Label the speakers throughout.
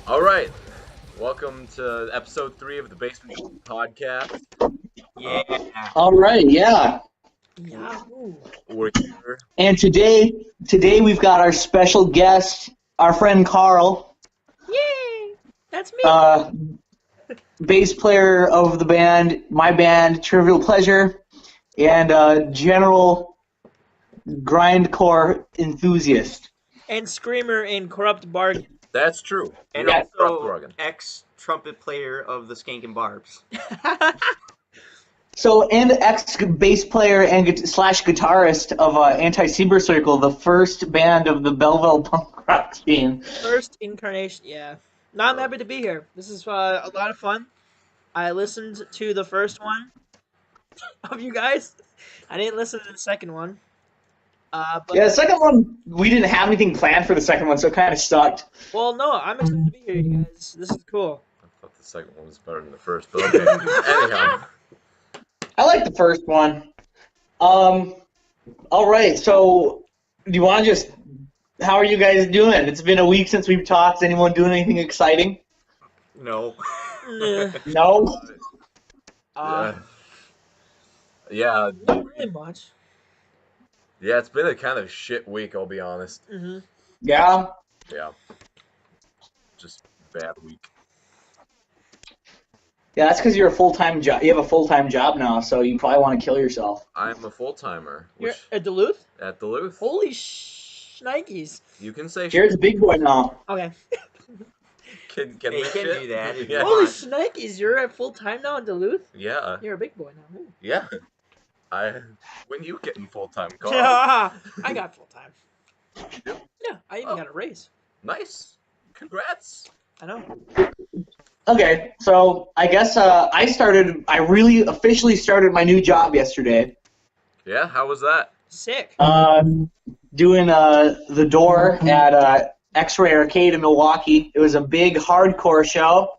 Speaker 1: All right, welcome to episode 3 of the Basement Podcast.
Speaker 2: Yeah.
Speaker 3: All right, yeah.
Speaker 2: Yahoo.
Speaker 1: We're here.
Speaker 3: And today we've got our special guest, our friend Carl,
Speaker 2: Yay! That's me.
Speaker 3: bass player of the band, my band, Trivial Pleasure, and general grindcore enthusiast.
Speaker 2: And Screamer in Corrupt Bargain.
Speaker 1: That's true.
Speaker 4: And
Speaker 3: Yeah.
Speaker 4: also ex-trumpet player of the Skank and Barbs.
Speaker 3: So, and ex-bass player and slash guitarist of Anti-Cyber Circle, the first band of the Belleville punk rock scene.
Speaker 2: First incarnation, yeah. No, I'm happy to be here. This is a lot of fun. I listened to the first one of you guys. I didn't listen to the second one. But,
Speaker 3: Yeah, the second one, we didn't have anything planned for the second one, so it kind of sucked.
Speaker 2: well, no, I'm excited to be here, you guys. This is cool.
Speaker 1: I thought the second one was better than the first, but okay. Anyhow.
Speaker 3: I like the first one. All right, so do you want to just, how are you guys doing? It's been a week since we've talked. Is anyone doing anything exciting?
Speaker 4: No.
Speaker 2: Nah.
Speaker 3: No?
Speaker 1: Yeah,
Speaker 2: Not really much.
Speaker 1: yeah, it's been a kind of shit week, I'll be honest.
Speaker 2: Mm-hmm.
Speaker 3: Yeah?
Speaker 1: Yeah. Just bad week.
Speaker 3: Yeah, that's because you're a full-time job. You have a full-time job now, so you probably want to kill yourself.
Speaker 1: I'm a full-timer.
Speaker 2: You're
Speaker 1: Which,
Speaker 2: at Duluth?
Speaker 1: at Duluth.
Speaker 2: Holy shnikes.
Speaker 1: You can say
Speaker 3: Jared's a big boy now.
Speaker 2: Okay.
Speaker 1: Can
Speaker 4: Yeah, you
Speaker 1: we
Speaker 4: can
Speaker 1: shit?
Speaker 4: do that if you
Speaker 1: Yeah.
Speaker 2: Holy
Speaker 4: want.
Speaker 2: shnikes, you're at full time now in Duluth?
Speaker 1: Yeah.
Speaker 2: You're a big boy now. Ooh.
Speaker 1: Yeah. When you getting full-time, Carl?
Speaker 2: I got full time. Yeah, I even got a raise.
Speaker 1: Nice. Congrats.
Speaker 2: I know.
Speaker 3: Okay, so I guess I really officially started my new job yesterday.
Speaker 1: Yeah, how was that?
Speaker 2: Sick.
Speaker 3: Doing the door at X-Ray Arcade in Milwaukee. It was a big hardcore show.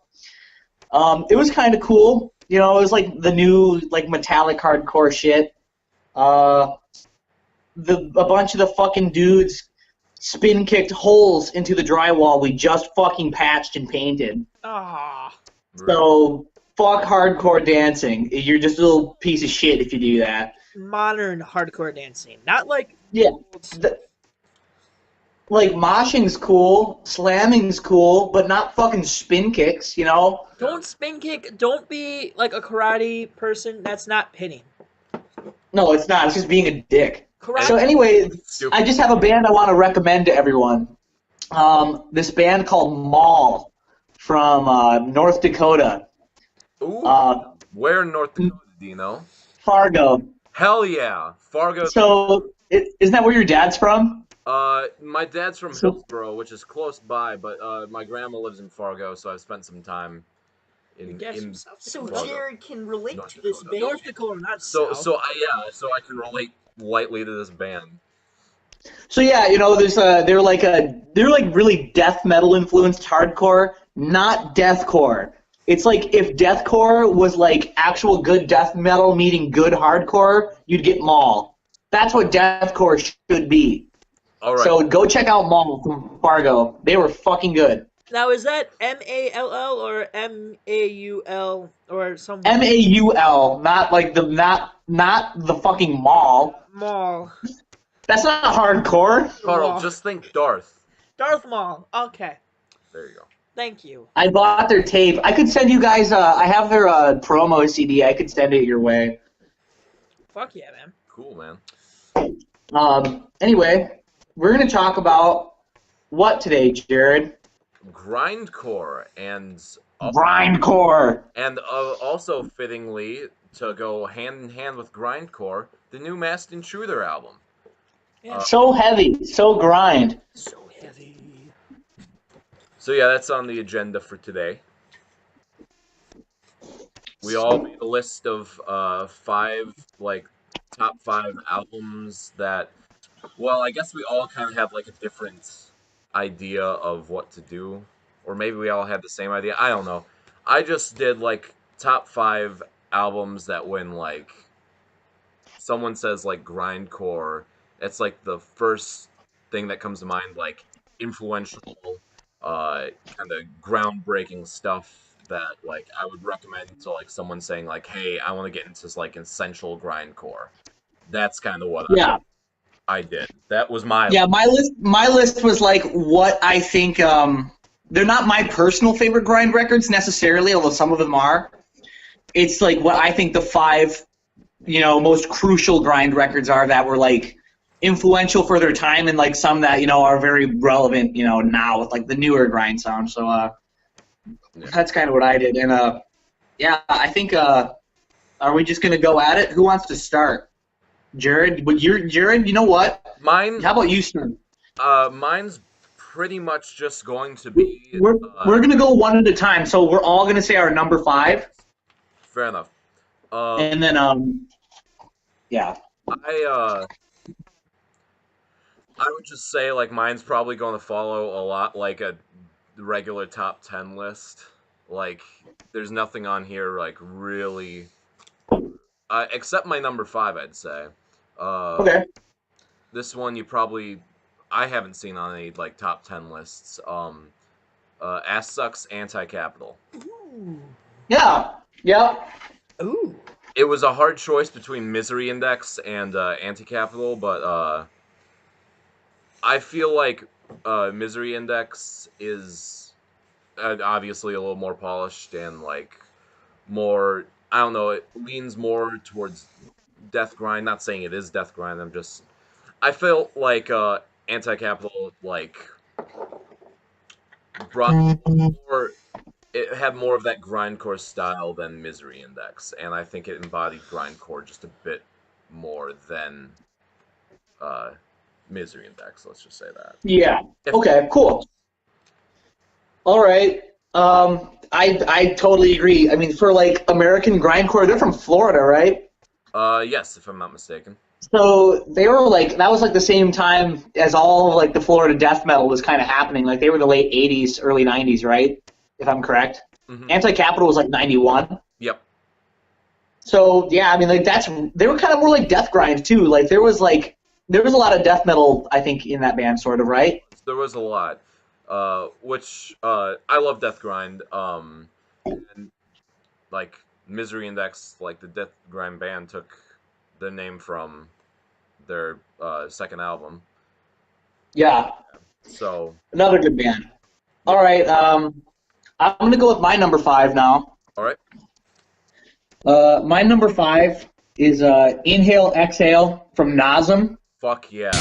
Speaker 3: It was kind of cool. You know, it was like the new like metallic hardcore shit. A bunch of the fucking dudes spin kicked holes into the drywall we just fucking patched and painted.
Speaker 2: Ah.
Speaker 3: So fuck hardcore dancing. You're just a little piece of shit if you do that.
Speaker 2: Modern hardcore dancing. Not like
Speaker 3: Yeah.
Speaker 2: old stuff.
Speaker 3: Like moshing's cool, slamming's cool, but not fucking spin kicks, you know?
Speaker 2: Don't spin kick. Don't be like a karate person. That's not hitting.
Speaker 3: No, it's not. It's just being a dick.
Speaker 2: Karate.
Speaker 3: So anyway,
Speaker 1: Stupid.
Speaker 3: I just have a band I want to recommend to everyone. This band called Maul from North Dakota.
Speaker 1: Ooh. Where in North Dakota, do you know?
Speaker 3: Fargo.
Speaker 1: Hell yeah. Fargo.
Speaker 3: So, isn't that where your dad's from?
Speaker 1: My dad's from Hillsboro, which is close by, but my grandma lives in Fargo, so I've spent some time in
Speaker 2: South
Speaker 4: So
Speaker 2: Dakota.
Speaker 4: Jared can relate
Speaker 1: North
Speaker 4: to this
Speaker 1: Dakota.
Speaker 4: band.
Speaker 2: North Dakota, not
Speaker 1: so
Speaker 2: South.
Speaker 1: so I can relate lightly to this band.
Speaker 3: So yeah, you know, they're like really death metal influenced hardcore, not deathcore. It's like if deathcore was like actual good death metal meeting good hardcore, you'd get Maul. That's what deathcore should be.
Speaker 1: All right.
Speaker 3: So go check out Maul from Fargo. They were fucking good.
Speaker 2: Now, is that M-A-L-L or M-A-U-L or some
Speaker 3: Maul, not like not the fucking mall.
Speaker 2: Maul?
Speaker 3: That's not hardcore.
Speaker 1: Carl,
Speaker 2: Maul.
Speaker 1: just think Darth.
Speaker 2: Darth Maul. Okay.
Speaker 1: There you go.
Speaker 2: Thank you.
Speaker 3: I bought their tape. I could send you guys. I have their promo CD. I could send it your way.
Speaker 2: Fuck yeah, man.
Speaker 1: Cool, man.
Speaker 3: Anyway, we're gonna talk about what today, Jared?
Speaker 1: Grindcore and
Speaker 3: Grindcore.
Speaker 1: and also fittingly to go hand in hand with grindcore, the new Masked Intruder album.
Speaker 2: Yeah.
Speaker 3: So heavy, so grind.
Speaker 2: So heavy.
Speaker 1: So yeah, that's on the agenda for today. We all made a list of top 5 albums that Well, I guess we all kind of have like a different idea of what to do, or maybe we all had the same idea. I don't know. I just did like top 5 albums that when like someone says like grindcore, it's like the first thing that comes to mind, like influential, kind of groundbreaking stuff that like I would recommend to like someone saying like, hey, I want to get into this like essential grindcore. That's kind of what
Speaker 3: Yeah.
Speaker 1: I did. That was my
Speaker 3: Yeah, my list was like what I think they're not my personal favorite grind records necessarily, although some of them are. It's like what I think the 5, most crucial grind records are that were like influential for their time, and like some that, are very relevant, now with like the newer grind sound. So that's kind of what I did. And yeah, I think are we just gonna go at it? Who wants to start? Jared, Jared, you know what?
Speaker 1: mine.
Speaker 3: How about you start?
Speaker 1: Mine's pretty much just going to be.
Speaker 3: We're gonna go one at a time, so we're all gonna say our number 5,
Speaker 1: Fair enough.
Speaker 3: and then yeah.
Speaker 1: I would just say like mine's probably going to follow a lot like a regular top 10 list. Like there's nothing on here like really except my number 5, I'd say.
Speaker 3: Okay.
Speaker 1: This one I haven't seen on any like top 10 lists. Ass Sucks Anti-Capital.
Speaker 2: Ooh.
Speaker 3: Yeah. Yep.
Speaker 2: Ooh.
Speaker 1: It was a hard choice between Misery Index and Anti-Capital, but I feel like Misery Index is obviously a little more polished and like more. I don't know. It leans more towards death grind. Not saying it is death grind. I felt like Anti-Capital like brought more. It had more of that grindcore style than Misery Index, and I think it embodied grindcore just a bit more than Misery Index. Let's just say that.
Speaker 3: Yeah. Okay. Cool. All right. I totally agree. I mean, for like American grindcore, they're from Florida, right?
Speaker 1: Yes, if I'm not mistaken.
Speaker 3: So they were like that was like the same time as all of like the Florida death metal was kind of happening. Like they were the late '80s, early '90s, right? If I'm correct.
Speaker 1: Mm-hmm.
Speaker 3: Anti-Capital was like '91.
Speaker 1: Yep.
Speaker 3: So yeah, I mean, like they were kind of more like death grind too. Like there was a lot of death metal, I think, in that band, sort of, right?
Speaker 1: There was a lot, which I love death grind. And like Misery Index, like the death grind band took the name from their second album.
Speaker 3: Yeah.
Speaker 1: So
Speaker 3: Another good band. All right. I'm gonna go with my number 5 now.
Speaker 1: all right.
Speaker 3: My number 5 is Inhale Exhale from Nazem.
Speaker 1: Fuck yeah.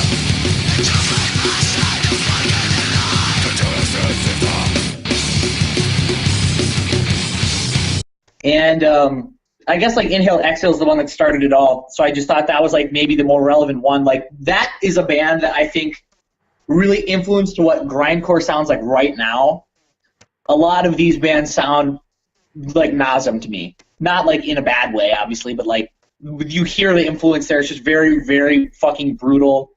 Speaker 3: And I guess like Inhale Exhale is the one that started it all. So I just thought that was like maybe the more relevant one. Like that is a band that I think really influenced what grindcore sounds like right now. A lot of these bands sound like Nazem to me. Not like in a bad way, obviously, but like you hear the influence there. It's just very, very fucking brutal.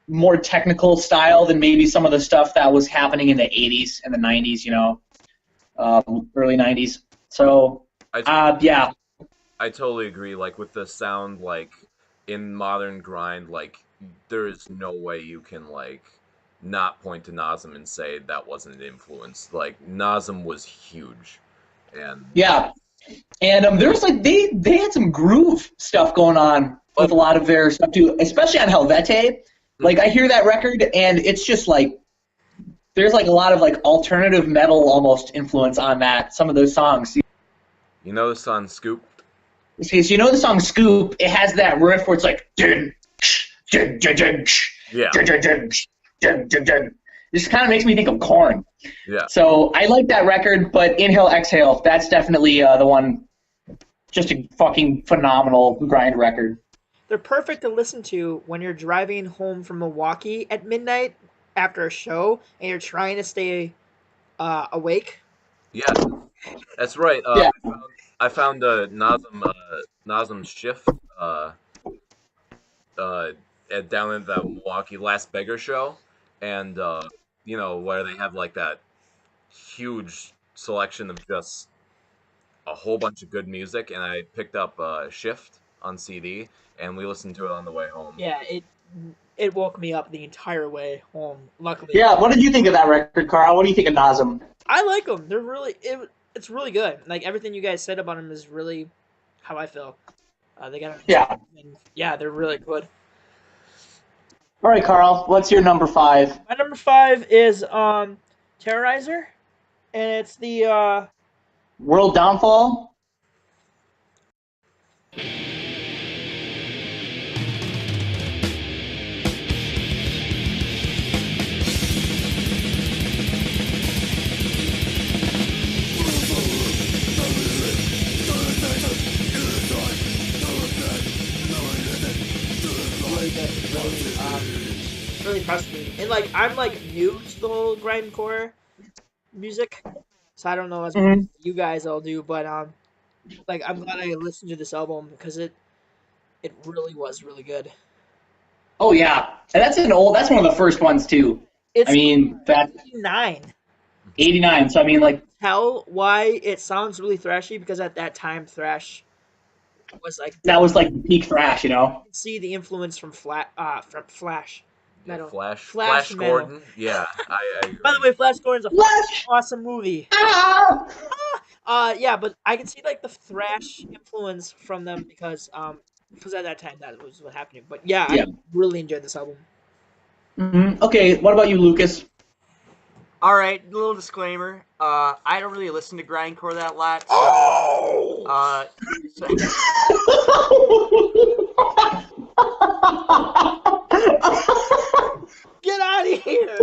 Speaker 3: More technical style than maybe some of the stuff that was happening in the 80s and the 90s, early 90s. So, yeah.
Speaker 1: I totally agree. Like with the sound, like in modern grind, like there is no way you can like not point to Nazem and say that wasn't an influence. Like Nazem was huge, and
Speaker 3: yeah, and there was like they had some groove stuff going on with a lot of their stuff too, especially on Helvete. Like I hear that record and it's just like there's like a lot of like alternative metal almost influence on that. Some of those songs.
Speaker 1: You know the song Scoop?
Speaker 3: Okay, so you know the song Scoop, it has that riff where it's like
Speaker 1: Yeah.
Speaker 3: This kind of makes me think of Korn.
Speaker 1: Yeah.
Speaker 3: So I like that record, but Inhale Exhale, that's definitely the one, just a fucking phenomenal grind record.
Speaker 2: They're perfect to listen to when you're driving home from Milwaukee at midnight after a show and you're trying to stay awake.
Speaker 1: Yeah, that's right.
Speaker 3: Yeah.
Speaker 1: I found Nazem's Shift down in the Milwaukee Last Beggar show, and where they have like that huge selection of just a whole bunch of good music, and I picked up Shift on CD, and we listened to it on the way home.
Speaker 2: Yeah, it woke me up the entire way home. Luckily,
Speaker 3: Yeah, what did you think of that record, Carl? What do you think of Nazem?
Speaker 2: I like them. They're it's really good. Like everything you guys said about them is really how I feel. They got
Speaker 3: Yeah.
Speaker 2: yeah, they're really good.
Speaker 3: All right, Carl, what's your number 5?
Speaker 2: My number 5 is Terrorizer, and it's the
Speaker 3: World Downfall?
Speaker 2: really good. Really impressed me. And like I'm like new to the whole grindcore music, so I don't know as much as you guys all do. But like I'm glad I listened to this album because it really was really good.
Speaker 3: Oh, yeah. And that's one of the first ones, too.
Speaker 2: It's
Speaker 3: I mean, that's
Speaker 2: 89.
Speaker 3: 89, so I mean, like,
Speaker 2: Tell why it sounds really thrashy because at that time thrash was like
Speaker 3: that was like peak thrash, you know?
Speaker 2: you can see the influence from Flash metal.
Speaker 1: Flash
Speaker 2: metal.
Speaker 1: Gordon. Yeah, I agree.
Speaker 2: By the way, Flash Gordon's a
Speaker 3: Flash!
Speaker 2: awesome movie.
Speaker 3: Ah!
Speaker 2: Yeah, but I can see like the thrash influence from them because at that time that was what happened. But yeah,
Speaker 3: Yeah.
Speaker 2: I really enjoyed this album.
Speaker 3: Okay, what about you, Lucas?
Speaker 4: All right, little disclaimer. I don't really listen to grindcore that lot. So,
Speaker 2: Get out of here!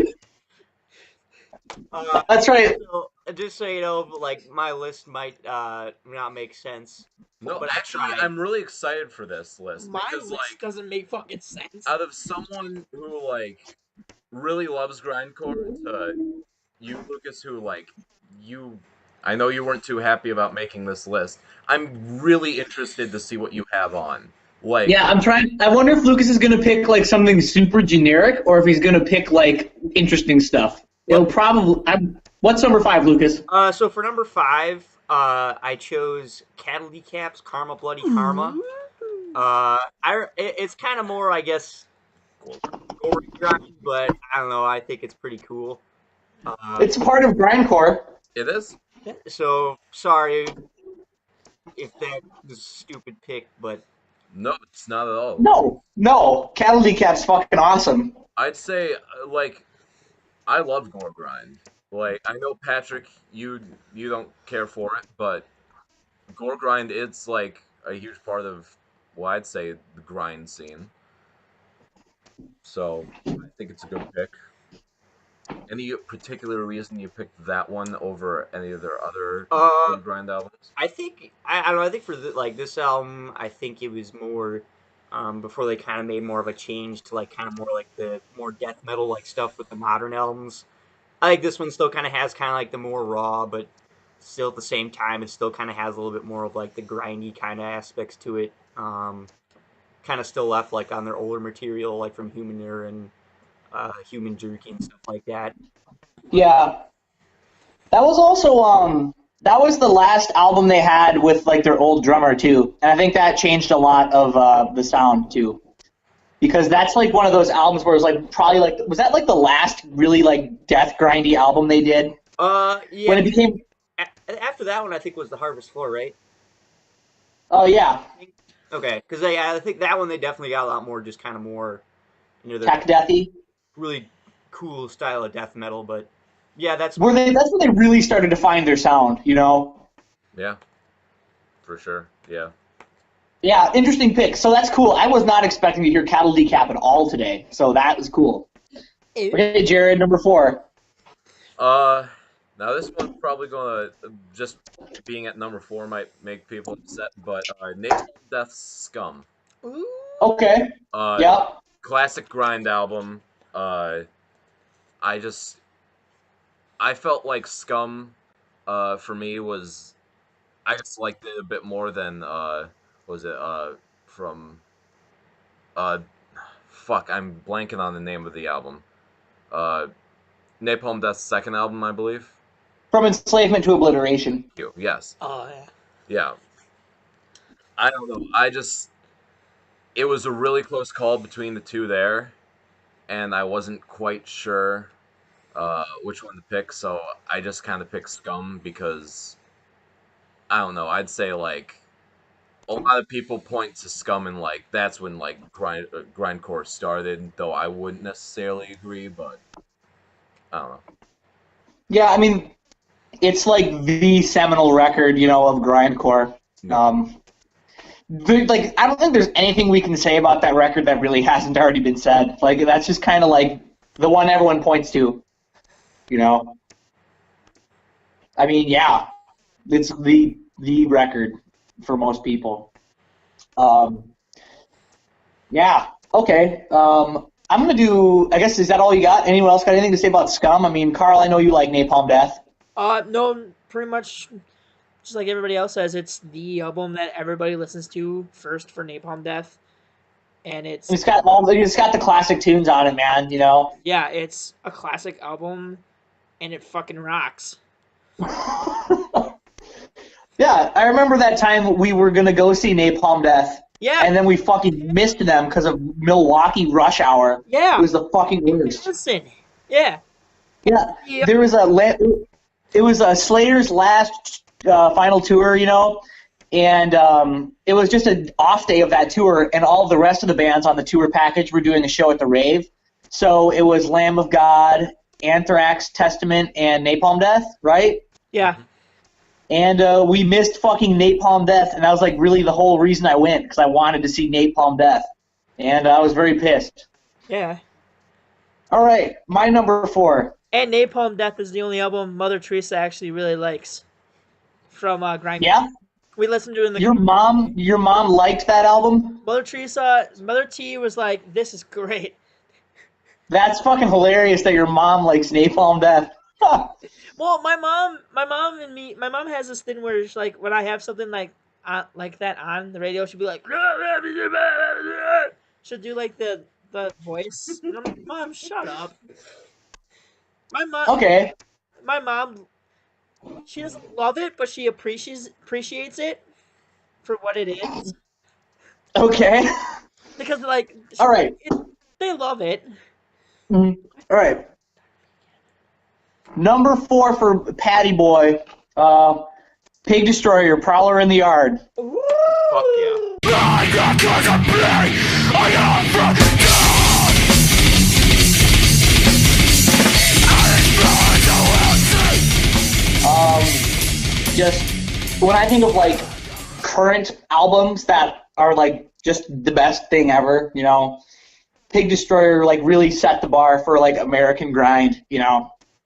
Speaker 3: That's right.
Speaker 4: so, just so you know, like my list might not make sense.
Speaker 1: No,
Speaker 4: But I
Speaker 1: actually,
Speaker 4: tried.
Speaker 1: I'm really excited for this list
Speaker 2: My
Speaker 1: because,
Speaker 2: list
Speaker 1: like,
Speaker 2: doesn't make fucking sense.
Speaker 1: out of someone who like really loves grindcore to you, Lucas, who like you, I know you weren't too happy about making this list. I'm really interested to see what you have on. Like,
Speaker 3: Yeah, I wonder if Lucas is going to pick, like, something super generic or if he's going to pick, like, interesting stuff. It'll probably... what's number 5, Lucas?
Speaker 4: So for number 5, I chose Cattle Decaps, Karma Bloody Karma. It's kind of more, I guess, gory grind, but I don't know. I think it's pretty cool.
Speaker 3: It's part of grindcore.
Speaker 1: it is.
Speaker 4: So sorry if that was a stupid pick, but
Speaker 1: No, it's not at all.
Speaker 3: No. Cattle Decap's fucking awesome.
Speaker 1: I'd say like I love gore grind. Like I know Patrick, you don't care for it, but gore grind it's like a huge part of well, I'd say the grind scene. So I think it's a good pick. Any particular reason you picked that one over any of their other gore grind albums?
Speaker 4: I think I don't know. I think for this album, I think it was more before they kind of made more of a change to like kind of more like the more death metal like stuff with the modern albums. I think this one still kind of has kind of like the more raw, but still at the same time, it still kind of has a little bit more of like the grindy kind of aspects to it. Kind of still left like on their older material, like from Humaner and Human Jerky and stuff like that.
Speaker 3: Yeah. That was also that was the last album they had with like their old drummer too, and I think that changed a lot of the sound too, because that's like one of those albums where it was like probably like was that like the last really like death grindy album they did?
Speaker 4: Yeah.
Speaker 3: When it became
Speaker 4: After that one, I think was the Harvest Floor, right?
Speaker 3: oh yeah,
Speaker 4: Okay, because I think that one they definitely got a lot more, just kind of more, they're
Speaker 3: tech deathy.
Speaker 4: really cool style of death metal. But yeah, that's
Speaker 3: That's when they really started to find their sound, you know.
Speaker 1: Yeah, for sure. Yeah.
Speaker 3: Yeah, interesting pick. So that's cool. I was not expecting to hear Cattle Decap at all today, so that was cool. Okay, Jared, number 4.
Speaker 1: Now this one's probably gonna just being at number 4 might make people upset, but Napalm Death's Scum.
Speaker 2: Ooh.
Speaker 3: Okay. Yep.
Speaker 1: Classic grind album. I felt like Scum, for me was I just liked it a bit more than was it from fuck, I'm blanking on the name of the album. Napalm Death's second album, I believe.
Speaker 3: From Enslavement to Obliteration.
Speaker 1: Yes.
Speaker 2: Oh yeah.
Speaker 1: Yeah. I don't know. It was a really close call between the two there, and I wasn't quite sure which one to pick, so I just kind of picked Scum because, I don't know, I'd say, like, a lot of people point to Scum and, like, that's when, like, grindcore started, though I wouldn't necessarily agree, but I don't know.
Speaker 3: Yeah, I mean, it's like the seminal record, of grindcore. Like, I don't think there's anything we can say about that record that really hasn't already been said. Like, that's just kind of like the one everyone points to, I mean, yeah, it's the record for most people. Yeah, okay. I'm going to do, I guess, is that all you got? Anyone else got anything to say about Scum? I mean, Carl, I know you like Napalm Death.
Speaker 2: No, pretty much just like everybody else says, it's the album that everybody listens to first for Napalm Death. And it's got
Speaker 3: the classic tunes on it, man,
Speaker 2: Yeah, it's a classic album and it fucking rocks.
Speaker 3: Yeah, I remember that time we were going to go see Napalm Death.
Speaker 2: Yeah.
Speaker 3: And then we fucking missed them because of Milwaukee rush hour.
Speaker 2: Yeah.
Speaker 3: It was the fucking worst.
Speaker 2: Listen. Yeah.
Speaker 3: Yeah. There was it was Slater's last final tour, and it was just an off day of that tour, and all of the rest of the bands on the tour package were doing a show at the Rave. So it was Lamb of God, Anthrax, Testament, and Napalm Death, right?
Speaker 2: Yeah.
Speaker 3: And we missed fucking Napalm Death, and that was like really the whole reason I went, because I wanted to see Napalm Death, and I was very pissed.
Speaker 2: Yeah.
Speaker 3: All right, my number 4.
Speaker 2: And Napalm Death is the only album Mother Teresa actually really likes from Grindcore.
Speaker 3: Yeah.
Speaker 2: We listened to it in the.
Speaker 3: Your mom liked that album?
Speaker 2: Mother T was like, "This is great."
Speaker 3: That's fucking hilarious that your mom likes Napalm Death.
Speaker 2: Well, my mom has this thing where it's like when I have something like that on the radio, she'll be like, she'll do like the voice. And I'm like, Mom, shut up. My mom.
Speaker 3: Okay.
Speaker 2: My mom, she doesn't love it, but she appreciates it for what it is.
Speaker 3: Okay.
Speaker 2: Because like,
Speaker 3: all right,
Speaker 2: they love it.
Speaker 3: Mm-hmm. All right. Number 4 for Patty Boy, Pig Destroyer, Prowler in the Yard.
Speaker 2: Woo!
Speaker 1: Fuck yeah.
Speaker 3: Just when I think of like current albums that are like just the best thing ever, Pig Destroyer like really set the bar for like American grind,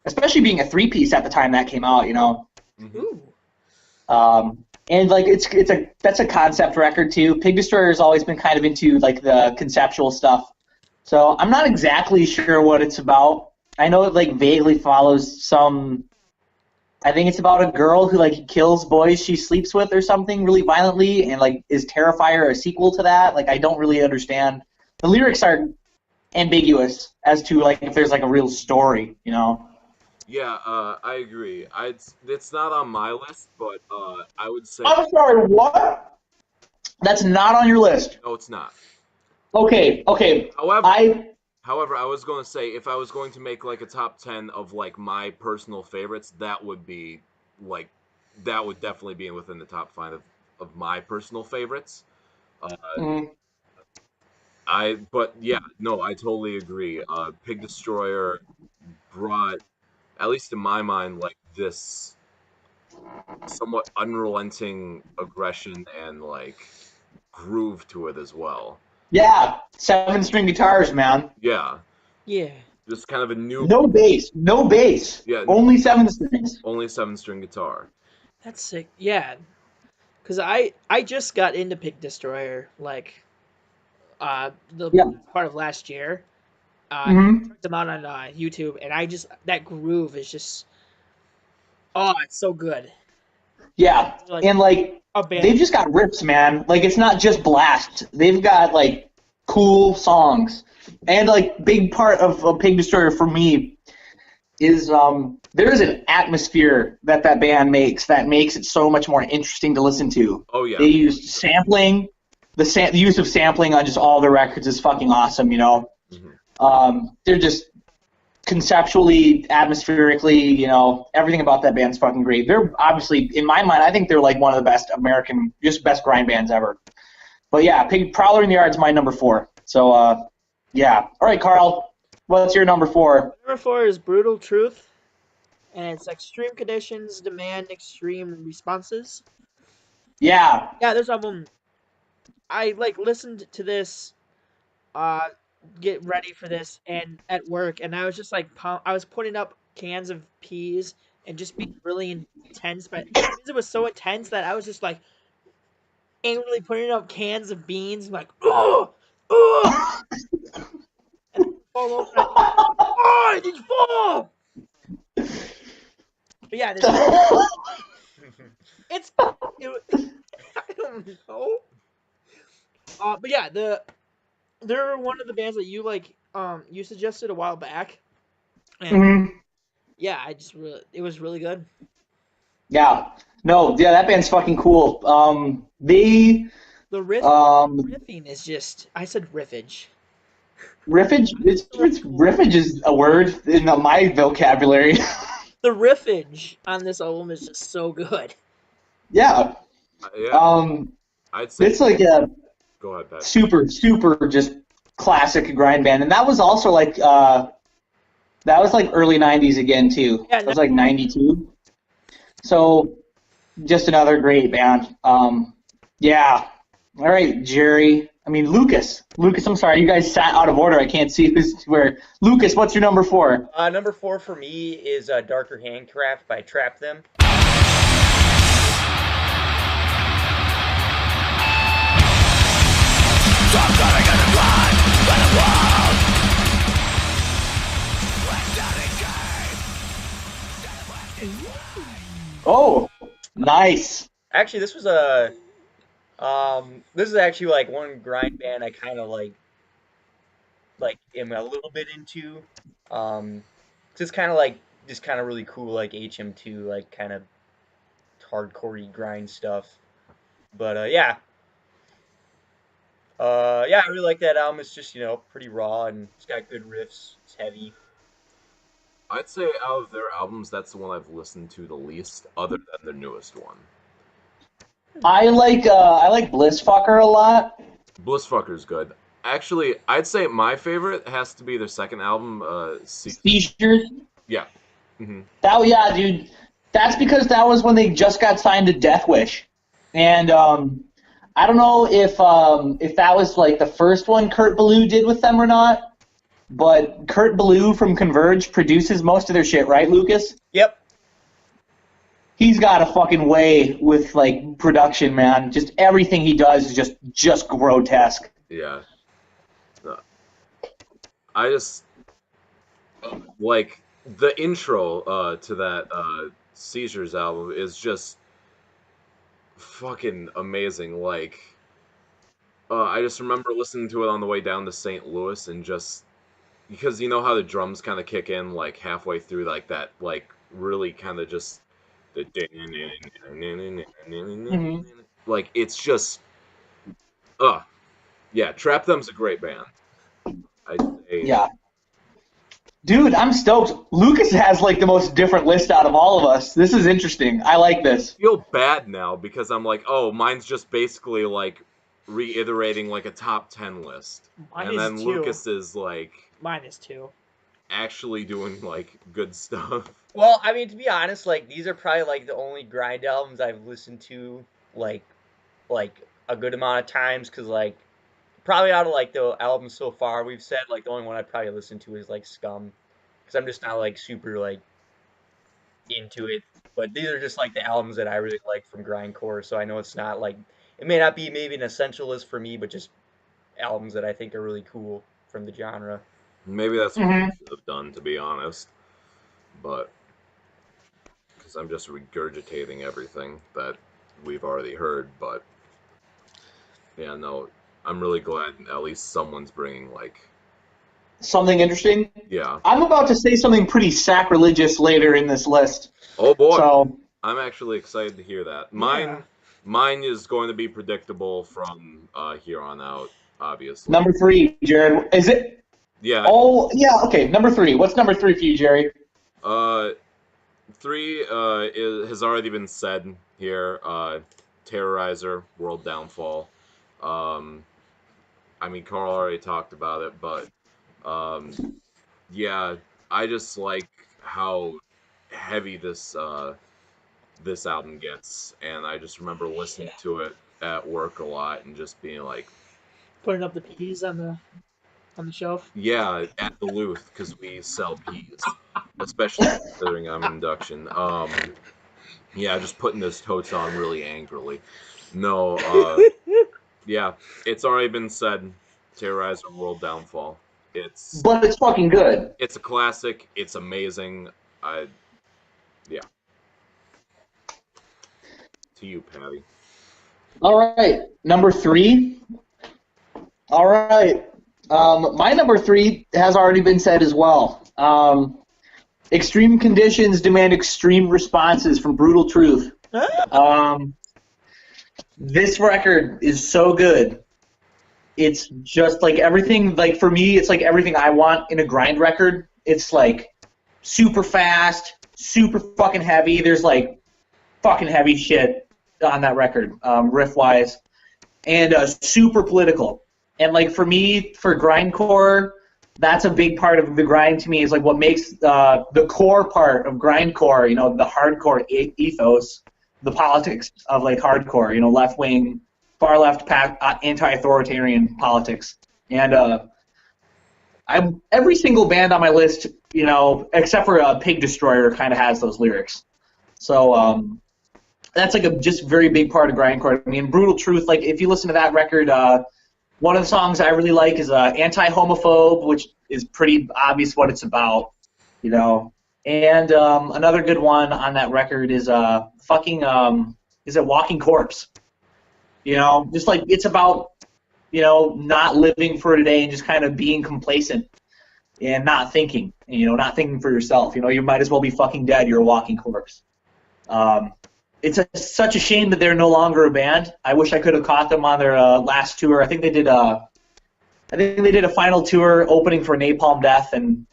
Speaker 3: especially being a 3-piece at the time that came out,
Speaker 2: Ooh.
Speaker 3: And like that's a concept record too. Pig Destroyer has always been kind of into like the conceptual stuff, so I'm not exactly sure what it's about. I know it like vaguely follows some. I think it's about a girl who like kills boys she sleeps with or something really violently, and like is Terrifier a sequel to that? Like I don't really understand. The lyrics are ambiguous as to like if there's like a real story,
Speaker 1: Yeah, I agree. It's not on my list, but I would say.
Speaker 3: I'm sorry, what? That's not on your list.
Speaker 1: No, it's not.
Speaker 3: Okay.
Speaker 1: However, I was going to say, if I was going to make like a top 10 of like my personal favorites, that would definitely be within the top 5 of my personal favorites. But yeah, no, I totally agree. Pig Destroyer brought, at least in my mind, like this somewhat unrelenting aggression and like groove to it as well.
Speaker 3: Yeah, 7-string guitars, man.
Speaker 1: Yeah.
Speaker 2: Yeah.
Speaker 1: Just kind of a new.
Speaker 3: No bass.
Speaker 1: Yeah.
Speaker 3: Only 7 strings.
Speaker 1: Only 7-string guitar.
Speaker 2: That's sick. Yeah. Because I just got into Pig Destroyer like part of last year. Checked them out on YouTube, and that groove is just it's so good.
Speaker 3: Yeah,
Speaker 2: Like,
Speaker 3: and like
Speaker 2: a band.
Speaker 3: they've just got riffs, man. Like it's not just blast. They've got like cool songs. And like big part of a Pig Destroyer for me is there is an atmosphere that band makes that makes it so much more interesting to listen to.
Speaker 1: Oh yeah.
Speaker 3: They used sampling. The use of sampling on just all the records is fucking awesome, you know. They're just conceptually, atmospherically, you know, everything about that band's fucking great. They're obviously, in my mind, I think they're like one of the best American, just best grind bands ever. But yeah, Prowler in the Yard's my number 4. So yeah. All right, Carl, what's your number 4?
Speaker 2: Number 4 is Brutal Truth, and it's extreme conditions demand extreme responses.
Speaker 3: Yeah.
Speaker 2: Yeah, this album, I like listened to this, get ready for this, and at work, and I was just like, I was putting up cans of peas and just being really intense, but the music was so intense that I was just like angrily putting up cans of beans, like, oh, oh, and then fall over. Oh, did you fall? But yeah, it's I don't know. But yeah, they're one of the bands that you like. You suggested a while back, and yeah, it was really good.
Speaker 3: Yeah. No, yeah, that band's fucking cool.
Speaker 2: The riffing is just. I said riffage.
Speaker 3: Riffage? Riffage is a word in my vocabulary.
Speaker 2: The riffage on this album is just so good.
Speaker 3: Yeah.
Speaker 1: Yeah. I'd say
Speaker 3: It's like a
Speaker 1: go ahead, Pat.
Speaker 3: super just classic grind band, and that was also like early '90s again too.
Speaker 2: Yeah,
Speaker 3: that was like '92. So just another great band. Yeah. All right, Jerry. I mean Lucas. Lucas, I'm sorry, you guys sat out of order. I can't see who's where. Lucas, what's your number 4?
Speaker 4: Number 4 for me is Darker Handcraft by Trap Them.
Speaker 3: Oh, nice.
Speaker 4: Actually, this is actually like one grind band I kind of like am a little bit into. Just kind of really cool like HM2 like kind of hardcore grind stuff. But yeah, yeah, I really like that album. It's just pretty raw and it's got good riffs. It's heavy.
Speaker 1: I'd say out of their albums, that's the one I've listened to the least, other than their newest one.
Speaker 3: I like Blissfucker a lot.
Speaker 1: Blissfucker's good. Actually, I'd say my favorite has to be their second album,
Speaker 3: Seizures.
Speaker 1: Yeah. Mm-hmm.
Speaker 3: Yeah, dude. That's because that was when they just got signed to Death Wish, and I don't know if that was like the first one Kurt Ballou did with them or not. But Kurt Ballou from Converge produces most of their shit, right, Lucas?
Speaker 4: Yep.
Speaker 3: He's got a fucking way with like production, man. Just everything he does is just grotesque.
Speaker 1: Yeah. I just like the intro to that Seizures album is just fucking amazing. Like, I just remember listening to it on the way down to St. Louis and just because you know how the drums kind of kick in like halfway through, like that, like really kind of just the like it's just yeah. Trap Them's a great band. I'd say.
Speaker 3: Yeah. Dude, I'm stoked. Lucas has like the most different list out of all of us. This is interesting. I like this.
Speaker 1: I feel bad now because I'm like, oh, mine's just basically like reiterating like a top 10 list.
Speaker 2: Mine
Speaker 1: and
Speaker 2: is
Speaker 1: then
Speaker 2: 2.
Speaker 1: Lucas is like
Speaker 2: Mine is 2.
Speaker 1: actually doing like good stuff.
Speaker 4: Well, I mean, to be honest, like these are probably like the only grind albums I've listened to like a good amount of times because like probably out of like the albums so far we've said like the only one I probably listened to is like Scum because I'm just not like super like into it. But these are just like the albums that I really like from grindcore. So I know it's not like it may not be maybe an essential list for me, but just albums that I think are really cool from the genre.
Speaker 1: Maybe that's what I should have done, to be honest. But because I'm just regurgitating everything that we've already heard. But yeah, no, I'm really glad at least someone's bringing
Speaker 3: Something interesting.
Speaker 1: yeah.
Speaker 3: I'm about to say something pretty sacrilegious later in this list.
Speaker 1: Oh boy,
Speaker 3: So
Speaker 1: I'm actually excited to hear that.
Speaker 2: Yeah.
Speaker 1: Mine is going to be predictable from here on out, obviously.
Speaker 3: number 3, Jared. Is it?
Speaker 1: Yeah.
Speaker 3: Oh, yeah. Okay. Number 3. What's number 3 for you, Jerry?
Speaker 1: 3 has already been said here. Terrorizer, World Downfall. I mean, Carl already talked about it, but yeah, I just like how heavy this album gets, and I just remember listening to it at work a lot and just being like,
Speaker 2: Putting up the peas on the shelf.
Speaker 1: yeah, at Duluth because we sell peas, especially considering I'm induction. Yeah, just putting this totes on really angrily. No, yeah, it's already been said. Terrorizer World Downfall.
Speaker 3: But it's fucking good.
Speaker 1: It's a classic. It's amazing. Yeah. To you, Patty.
Speaker 3: All right. Number 3. All right. My number 3 has already been said as well. Extreme conditions demand extreme responses from Brutal Truth. This record is so good. It's just like everything, like for me, it's like everything I want in a grind record. It's like super fast, super fucking heavy. There's like fucking heavy shit on that record, riff-wise. And super political. And like for me, for grindcore, that's a big part of the grind to me. Is like what makes the core part of grindcore, you know, the hardcore ethos, the politics of like hardcore, you know, left wing, far left, anti-authoritarian politics. And every single band on my list, you know, except for Pig Destroyer, kind of has those lyrics. So that's like a just very big part of grindcore. I mean, Brutal Truth. Like if you listen to that record. One of the songs I really like is Anti-Homophobe, which is pretty obvious what it's about, you know. And another good one on that record is is it Walking Corpse? You know, just like it's about, you know, not living for today and just kind of being complacent and not thinking, you know, not thinking for yourself. You know, you might as well be fucking dead. You're a walking corpse. It's such a shame that they're no longer a band. I wish I could have caught them on their last tour. I think they did a final tour opening for Napalm Death, and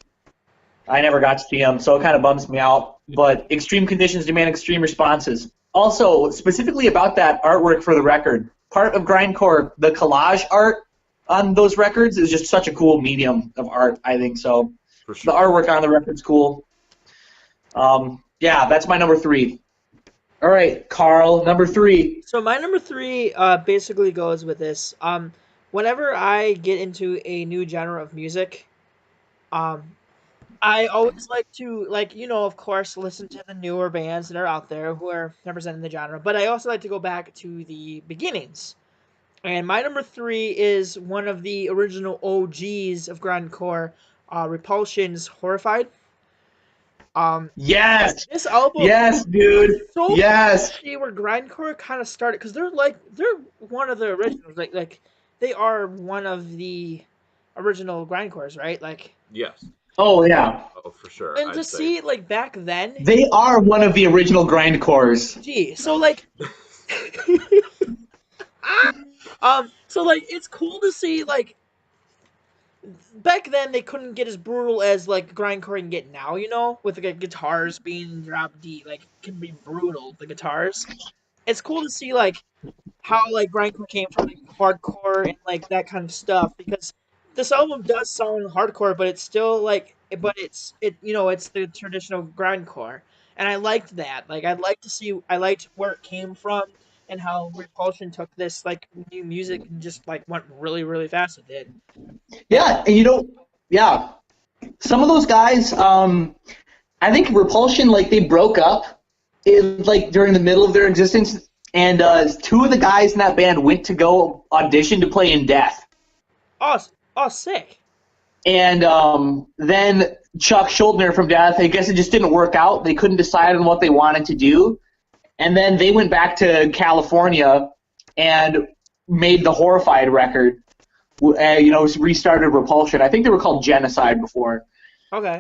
Speaker 3: I never got to see them, so it kind of bums me out. But extreme conditions demand extreme responses. Also, specifically about that artwork for the record, part of grindcore, the collage art on those records is just such a cool medium of art, I think. So
Speaker 1: For sure.
Speaker 3: the artwork on the record's cool. Yeah, that's my number 3. All right, Carl, number 3.
Speaker 2: So my number 3 basically goes with this. Whenever I get into a new genre of music, I always like to, like, you know, of course, listen to the newer bands that are out there who are representing the genre. But I also like to go back to the beginnings. And my number 3 is one of the original OGs of grindcore, Repulsion's Horrified.
Speaker 3: Yes.
Speaker 2: This album,
Speaker 3: Yes, dude.
Speaker 2: so
Speaker 3: Yes.
Speaker 2: see where grindcore kind of started, because they're one of the originals. Like they are one of the original grindcores, right? Like,
Speaker 1: Yes.
Speaker 3: Oh, yeah.
Speaker 1: Oh, for sure.
Speaker 2: and
Speaker 1: I'd
Speaker 2: to
Speaker 1: say.
Speaker 2: see like back then,
Speaker 3: They are one of the original grindcores.
Speaker 2: gee, so like, so like it's cool to see like. Back then, they couldn't get as brutal as like grindcore can get now, you know, with like guitars being drop D, like can be brutal. The guitars, it's cool to see like how like grindcore came from like, hardcore and like that kind of stuff, because this album does sound hardcore, but it's still like, but it's the traditional grindcore, and I liked that. Like I liked where it came from and how Repulsion took this like new music and just like went really really fast with it.
Speaker 3: Yeah, and you know, yeah. Some of those guys, I think Repulsion, like, they broke up like during the middle of their existence, and 2 of the guys in that band went to go audition to play in Death.
Speaker 2: Oh, sick.
Speaker 3: And then Chuck Schuldiner from Death, I guess it just didn't work out. They couldn't decide on what they wanted to do. And then they went back to California and made the Horrified record. restarted Repulsion. I think they were called Genocide before.
Speaker 2: Okay.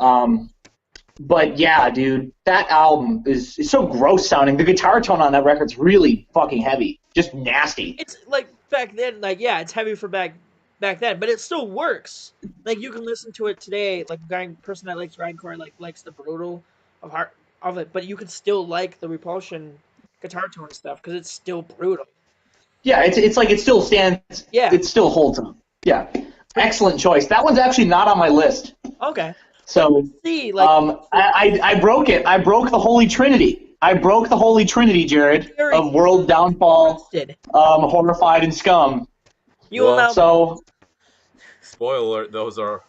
Speaker 3: But yeah, dude, that album is so gross sounding. The guitar tone on that record's really fucking heavy, just nasty.
Speaker 2: It's like back then, like yeah, it's heavy for back then, but it still works. Like you can listen to it today, like a person that likes grindcore likes the brutal of it, but you can still like the Repulsion guitar tone stuff because it's still brutal.
Speaker 3: Yeah, it's like it still stands.
Speaker 2: Yeah.
Speaker 3: It still holds up. Yeah, excellent choice. That one's actually not on my list.
Speaker 2: Okay.
Speaker 3: So
Speaker 2: See, like
Speaker 3: I broke it. I broke the Holy Trinity. I broke the Holy Trinity, Jared, of World Downfall, Horrified, and Scum.
Speaker 2: You will now.
Speaker 3: So,
Speaker 1: spoiler alert, those are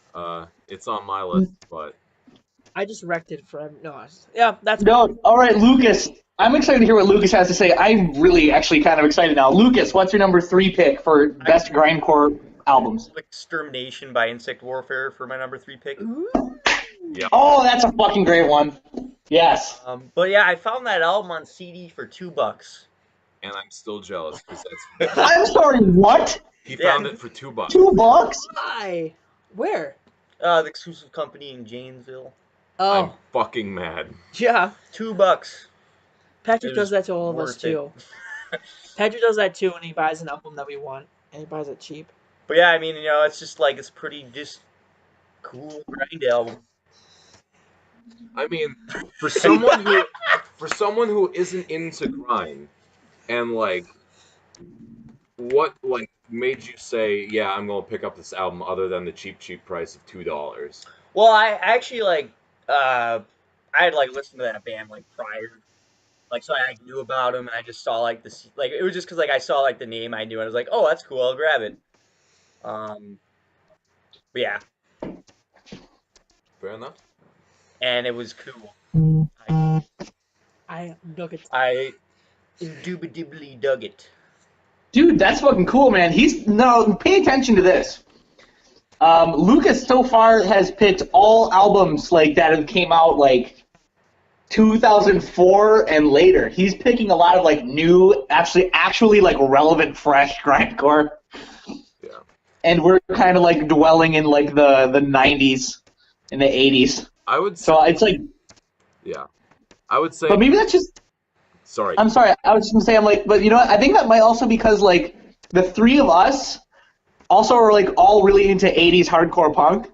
Speaker 1: it's on my list, but
Speaker 2: I just wrecked it for yeah, that's
Speaker 3: no. All right, Lucas. I'm excited to hear what Lucas has to say. I'm really actually kind of excited now. Lucas, what's your number 3 pick for best grindcore albums?
Speaker 4: Extermination by Insect Warfare for my number 3 pick.
Speaker 1: yeah.
Speaker 3: Oh, that's a fucking great one. Yes.
Speaker 4: But yeah, I found that album on CD for $2.
Speaker 1: And I'm still jealous because that's.
Speaker 3: I'm sorry. What?
Speaker 1: He found it for $2.
Speaker 3: $2?
Speaker 2: Why? Where?
Speaker 4: The exclusive company in Janesville.
Speaker 2: Oh.
Speaker 1: I'm fucking mad.
Speaker 2: Yeah.
Speaker 4: $2.
Speaker 2: Patrick does that to all of us
Speaker 4: worth
Speaker 2: too. Patrick does that too when he buys an album that we want, and he buys it cheap.
Speaker 4: But yeah, I mean, it's just like it's pretty just cool grind album.
Speaker 1: I mean, for someone who isn't into grind, and like, what like made you say, yeah, I'm gonna pick up this album other than the cheap price of $2?
Speaker 4: Well, I actually I had listened to that band prior. So I knew about them, and I just saw this. It was just because I saw the name I knew, and I was like, oh, that's cool, I'll grab it. But yeah.
Speaker 1: Fair enough.
Speaker 4: And it was cool.
Speaker 2: I dug it.
Speaker 4: I indubitably dug it.
Speaker 3: Dude, that's fucking cool, man. Pay attention to this. Lucas so far has picked all albums that have came out 2004 and later. He's picking a lot of new, actually relevant, fresh grindcore.
Speaker 1: Yeah.
Speaker 3: And we're kind of dwelling in the 90s and the 80s.
Speaker 1: I would.
Speaker 3: So it's
Speaker 1: Yeah. I would say.
Speaker 3: But maybe that's just.
Speaker 1: Sorry.
Speaker 3: I'm sorry. I was just gonna say but you know what? I think that might also because the three of us also are all really into 80s hardcore punk.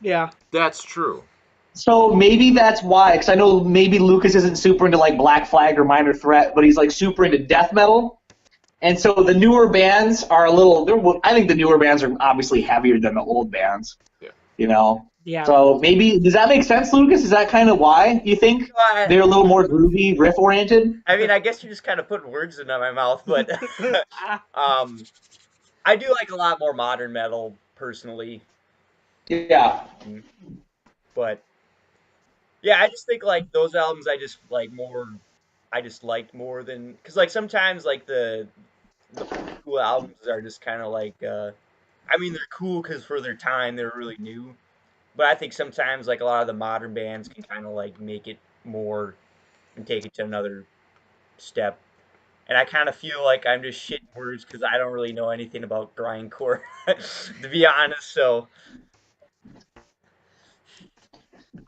Speaker 2: Yeah.
Speaker 1: That's true.
Speaker 3: So maybe that's why, because I know maybe Lucas isn't super into Black Flag or Minor Threat, but he's super into death metal. And so the newer bands are I think the newer bands are obviously heavier than the old bands.
Speaker 1: Yeah.
Speaker 2: Yeah.
Speaker 3: So maybe, does that make sense, Lucas? Is that kind of why you think they're a little more groovy, riff-oriented?
Speaker 4: I mean, I guess you just kind of put words into my mouth, but I do like a lot more modern metal, personally.
Speaker 3: Yeah.
Speaker 4: But yeah, I just think those albums I just liked more than, because sometimes the cool albums are just kind of I mean, they're cool because for their time they're really new, but I think sometimes a lot of the modern bands can kind of make it more and take it to another step. And I kind of feel like I'm just shitting words because I don't really know anything about grindcore, to be honest. So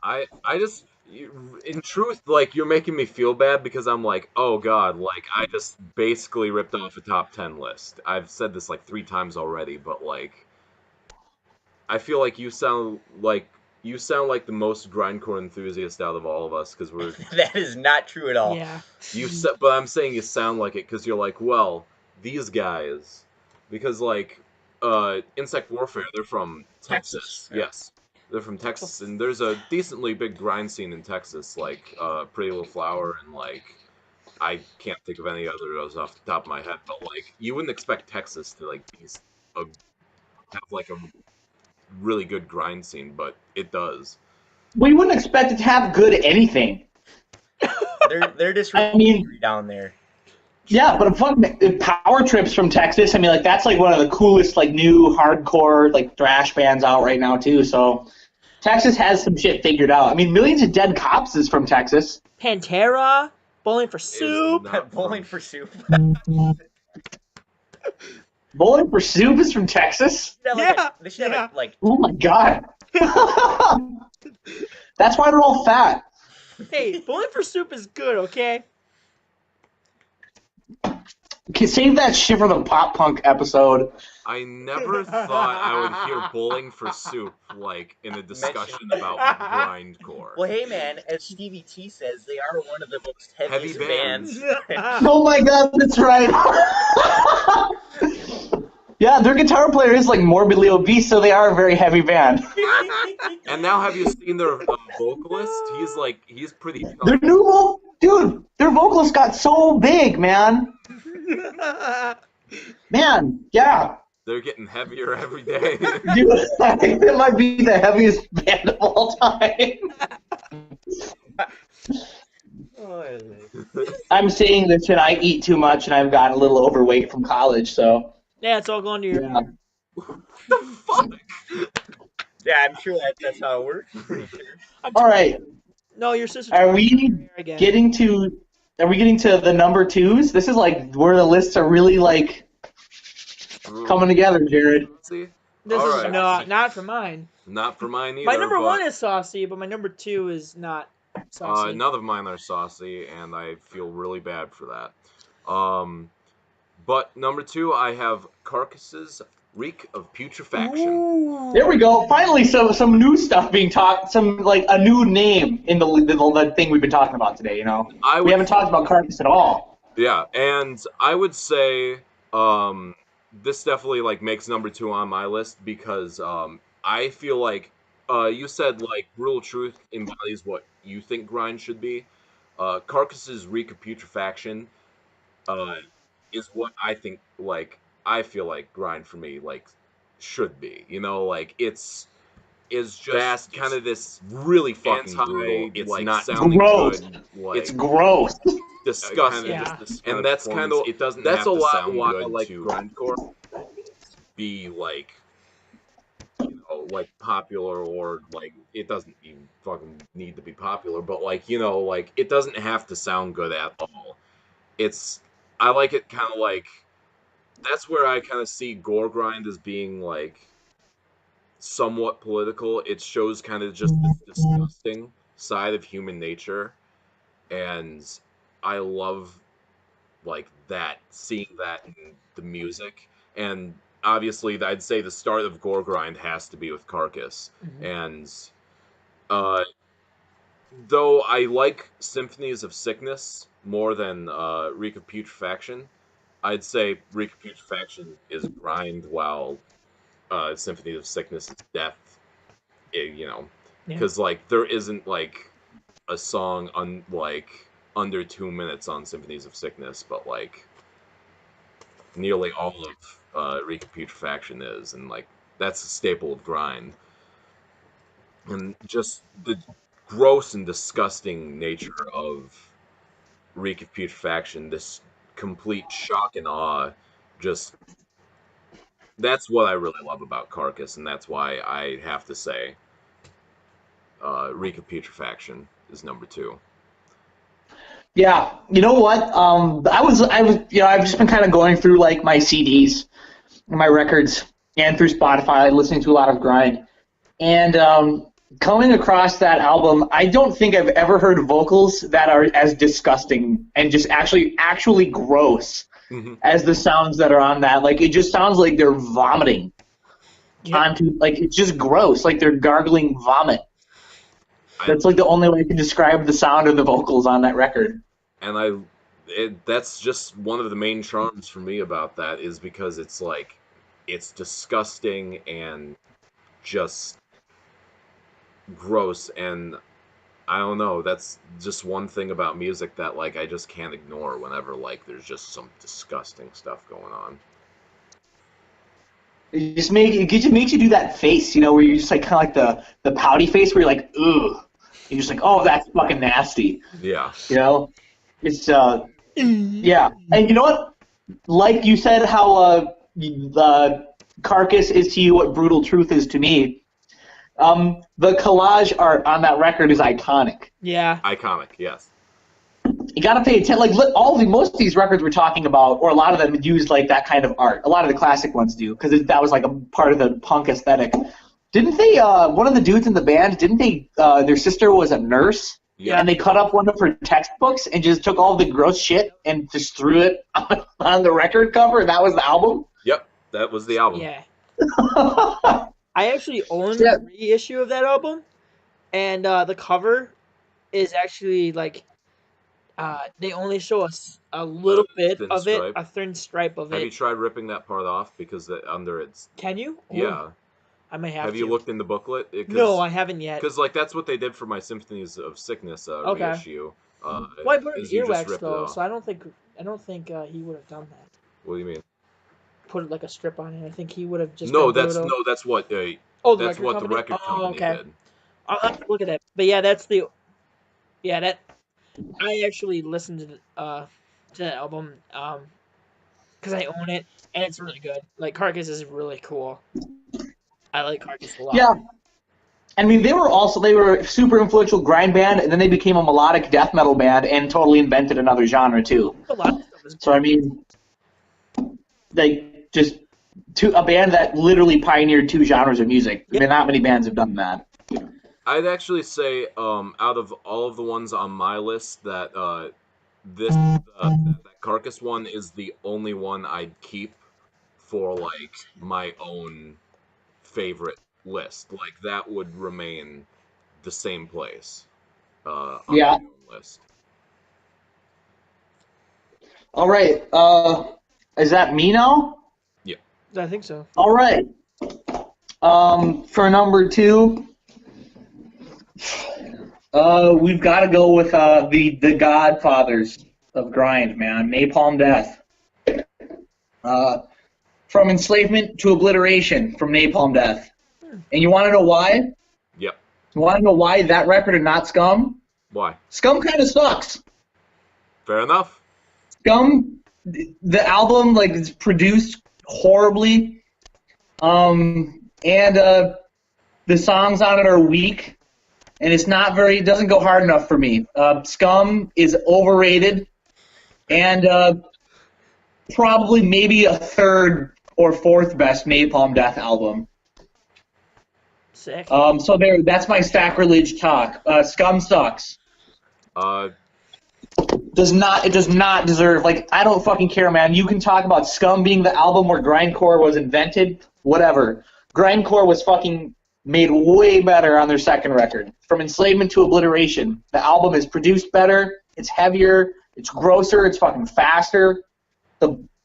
Speaker 1: I just, in truth, you're making me feel bad because I'm oh god, I just basically ripped off a top 10 list. I've said this 3 times already, but I feel you sound like the most grindcore enthusiast out of all of us because we're.
Speaker 4: That is not true at all.
Speaker 2: Yeah.
Speaker 1: But I'm saying you sound like it because you're well, these guys, because Insect Warfare, they're from Texas.
Speaker 4: Yeah.
Speaker 1: Yes. They're from Texas, and there's a decently big grind scene in Texas, Pretty Little Flower, and I can't think of any others off the top of my head, but you wouldn't expect Texas to have a really good grind scene, but it does.
Speaker 3: We wouldn't expect it to have good anything.
Speaker 4: They're just really down there.
Speaker 3: Yeah, but fucking Power Trips from Texas. I mean, that's one of the coolest new hardcore thrash bands out right now too. So Texas has some shit figured out. I mean, Millions of Dead Cops is from Texas.
Speaker 2: Pantera, Bowling for Soup.
Speaker 4: Bowling for Soup.
Speaker 3: Bowling for Soup is from Texas?
Speaker 4: They should have like
Speaker 3: Oh my god. That's why they're all fat.
Speaker 2: Hey, Bowling for Soup is good, okay?
Speaker 3: Okay, save that shit for the pop punk episode.
Speaker 1: I never thought I would hear Bowling for Soup like in a discussion about grindcore.
Speaker 4: Well, hey man, as Stevie T says, they are one of the most
Speaker 1: Heavy
Speaker 4: heaviest
Speaker 1: bands.
Speaker 3: Oh my god, that's right. Yeah, their guitar player is like morbidly obese, so they are a very heavy band.
Speaker 1: And now, have you seen their vocalist? He's pretty tough.
Speaker 3: Their new dude, their vocalist got so big, man. Man, yeah.
Speaker 1: They're getting heavier every day.
Speaker 3: Dude, I think that might be the heaviest band of all time. I'm saying this and I eat too much and I've gotten a little overweight from college, so.
Speaker 2: Yeah, it's all going to your...
Speaker 3: Yeah.
Speaker 1: The fuck?
Speaker 4: Yeah, I'm sure that's how it works. Pretty sure.
Speaker 3: All right.
Speaker 2: No, your sister...
Speaker 3: Are we getting to the number twos? This is like where the lists are really like coming together, Jared.
Speaker 1: See?
Speaker 2: This
Speaker 1: All
Speaker 2: is
Speaker 1: right.
Speaker 2: not for mine.
Speaker 1: Not for mine either.
Speaker 2: My number
Speaker 1: but,
Speaker 2: one is saucy, but my number two is not saucy.
Speaker 1: none of mine are saucy, and I feel really bad for that. But number two, I have Carcass's Reek of Putrefaction.
Speaker 2: Ooh.
Speaker 3: There we go. Finally, some new stuff being talked. Some like a new name in the thing we've been talking about today. You know, we haven't talked about Carcass at all.
Speaker 1: Yeah, and I would say this definitely like makes number two on my list because I feel like you said like Brutal Truth embodies what you think grind should be. Carcass's Reek of Putrefaction is what I think like I feel like grind for me like should be. You know, like it's just kind of this really fucking brutal. It's like not sounding
Speaker 3: gross.
Speaker 1: good. Like,
Speaker 3: It's gross.
Speaker 1: disgusting.
Speaker 2: Yeah.
Speaker 1: And that's kind of
Speaker 5: It doesn't.
Speaker 1: that's
Speaker 5: have
Speaker 1: a
Speaker 5: to
Speaker 1: lot
Speaker 5: sound
Speaker 1: why I
Speaker 5: good
Speaker 1: like
Speaker 5: to
Speaker 1: grindcore be like like popular or like it doesn't even fucking need to be popular, but like like it doesn't have to sound good at all. I like it kind of like that's where I kind of see gore grind as being like somewhat political. It shows kind of just this disgusting side of human nature, and I love like that, seeing that in the music. And obviously I'd say the start of gore grind has to be with Carcass. And though I like Symphonies of Sickness more than Reek of Putrefaction, I'd say Reek of Putrefaction is grind while Symphonies of Sickness is death. Because like there isn't like a song under 2 minutes on Symphonies of Sickness, but like nearly all of Reek of Putrefaction is, and like that's a staple of grind. And just the gross and disgusting nature of Reek of Putrefaction, this complete shock and awe, just that's what I really love about Carcass, and that's why I have to say Reek of Putrefaction is number two.
Speaker 3: Yeah, you know what? I've just been kind of going through like my CDs, and my records, and through Spotify, listening to a lot of grind, and coming across that album, I don't think I've ever heard vocals that are as disgusting and just actually gross as the sounds that are on that. Like it just sounds like they're vomiting onto, like it's just gross, like they're gargling vomit. That's like the only way I can describe the sound of the vocals on that record.
Speaker 1: And that's just one of the main charms for me about that, is because it's like it's disgusting and just gross, and I don't know, that's just one thing about music that like I just can't ignore whenever like there's just some disgusting stuff going on.
Speaker 3: It just makes you do that face, where you're just like kind of like the pouty face where you're like, ugh. You're just like, oh, that's fucking nasty.
Speaker 1: Yeah.
Speaker 3: It's yeah. And you know what? Like you said, how the Carcass is to you what Brutal Truth is to me. The collage art on that record is iconic.
Speaker 2: Yeah.
Speaker 1: Iconic, yes.
Speaker 3: You gotta pay attention. Like most of these records we're talking about, or a lot of them use like that kind of art. A lot of the classic ones do, because that was like a part of the punk aesthetic. Didn't they? One of the dudes in the band, didn't they? Their sister was a nurse,
Speaker 1: Yeah.
Speaker 3: and they cut up one of her textbooks and just took all the gross shit and just threw it on the record cover, and that was the album.
Speaker 1: Yep, that was the album.
Speaker 2: Yeah. I actually own the reissue of that album, and the cover is actually like they only show us a little bit
Speaker 1: thin
Speaker 2: of it,
Speaker 1: stripe.
Speaker 2: a thin stripe of
Speaker 1: Have
Speaker 2: it.
Speaker 1: you tried ripping that part off because under it's?
Speaker 2: Can you?
Speaker 1: Yeah.
Speaker 2: Ooh, I may have
Speaker 1: Have
Speaker 2: to.
Speaker 1: you looked in the booklet?
Speaker 2: No, I haven't yet.
Speaker 1: Because like that's what they did for my Symphonies of Sickness reissue.
Speaker 2: Well, I put it
Speaker 1: is
Speaker 2: in
Speaker 1: you just
Speaker 2: earwax
Speaker 1: rip it
Speaker 2: though,
Speaker 1: off.
Speaker 2: so I don't think he would have done that.
Speaker 1: What do you mean?
Speaker 2: Put like a strip on it. I think he would have just.
Speaker 1: No,
Speaker 2: been
Speaker 1: that's
Speaker 2: brutal.
Speaker 1: no, that's what.
Speaker 2: Oh,
Speaker 1: that's what the record company
Speaker 2: okay.
Speaker 1: did.
Speaker 2: I'll have to look at that. But yeah, that's the. Yeah, that. I actually listened to that album because I own it and it's really good. Like Carcass is really cool. I like Carcass a lot.
Speaker 3: Yeah. I mean, they were a super influential grind band, and then they became a melodic death metal band and totally invented another genre too.
Speaker 2: A lot of stuff is good.
Speaker 3: So I mean, like just a band that literally pioneered two genres of music. I mean, not many bands have done that.
Speaker 1: I'd actually say, out of all of the ones on my list, that that Carcass one is the only one I'd keep for like my own favorite list. Like that would remain the same place on my own list.
Speaker 3: All right. Is that me now?
Speaker 1: Yeah.
Speaker 2: I think so.
Speaker 3: All right. For number 2. We've got to go with the godfathers of grind, man. Napalm Death. From Enslavement to Obliteration from Napalm Death. And you want to know why?
Speaker 1: Yep.
Speaker 3: You want to know why that record and not Scum?
Speaker 1: Why?
Speaker 3: Scum kind of sucks.
Speaker 1: Fair enough.
Speaker 3: Scum, the album, like, is produced horribly. And the songs on it are weak. And it doesn't go hard enough for me. Scum is overrated, and probably maybe a third or fourth best Napalm Death album.
Speaker 2: Sick.
Speaker 3: So that's my sacrilege talk. Scum sucks.
Speaker 1: Uh,
Speaker 3: It does not deserve, like, I don't fucking care, man. You can talk about Scum being the album where grindcore was invented, whatever. Grindcore was fucking made way better on their second record. From Enslavement to Obliteration. The album is produced better, it's heavier, it's grosser, it's fucking faster.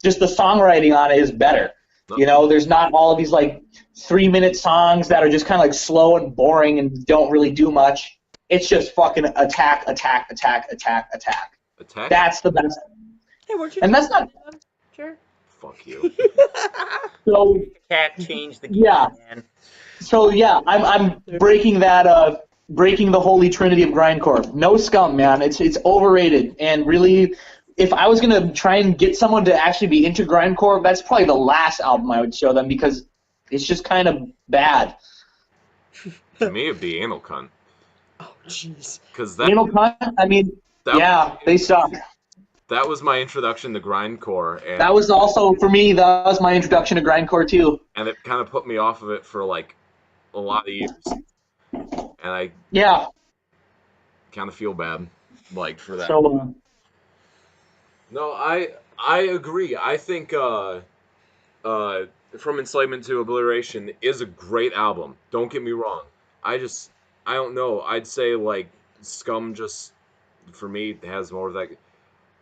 Speaker 3: Just the songwriting on it is better. You know, there's not all of these like 3-minute songs that are just kind of like slow and boring and don't really do much. It's just fucking attack.
Speaker 1: attack?
Speaker 3: That's the best.
Speaker 2: Hey, weren't you?
Speaker 3: And that's not.
Speaker 2: Sure.
Speaker 1: Fuck you.
Speaker 3: So
Speaker 4: Cat changed the game,
Speaker 3: yeah.
Speaker 4: man.
Speaker 3: So yeah, I'm breaking that. Breaking the holy trinity of grindcore. No Scum, man. It's overrated, and really, if I was gonna try and get someone to actually be into grindcore, that's probably the last album I would show them because it's just kind of bad.
Speaker 1: To me, it'd be Anal Cunt.
Speaker 2: Oh, jeez.
Speaker 1: Because that,
Speaker 3: Anal Cunt, I mean, yeah, they suck.
Speaker 1: that was my introduction to grindcore, and
Speaker 3: That was also, for me, that was my introduction to grindcore too.
Speaker 1: and it kind of put me off of it for like a lot of years, and I
Speaker 3: Yeah.
Speaker 1: kind of feel bad, like for that.
Speaker 3: So,
Speaker 1: No, I agree. I think From Enslavement to Obliteration is a great album. Don't get me wrong. I don't know. I'd say like Scum just for me has more of that.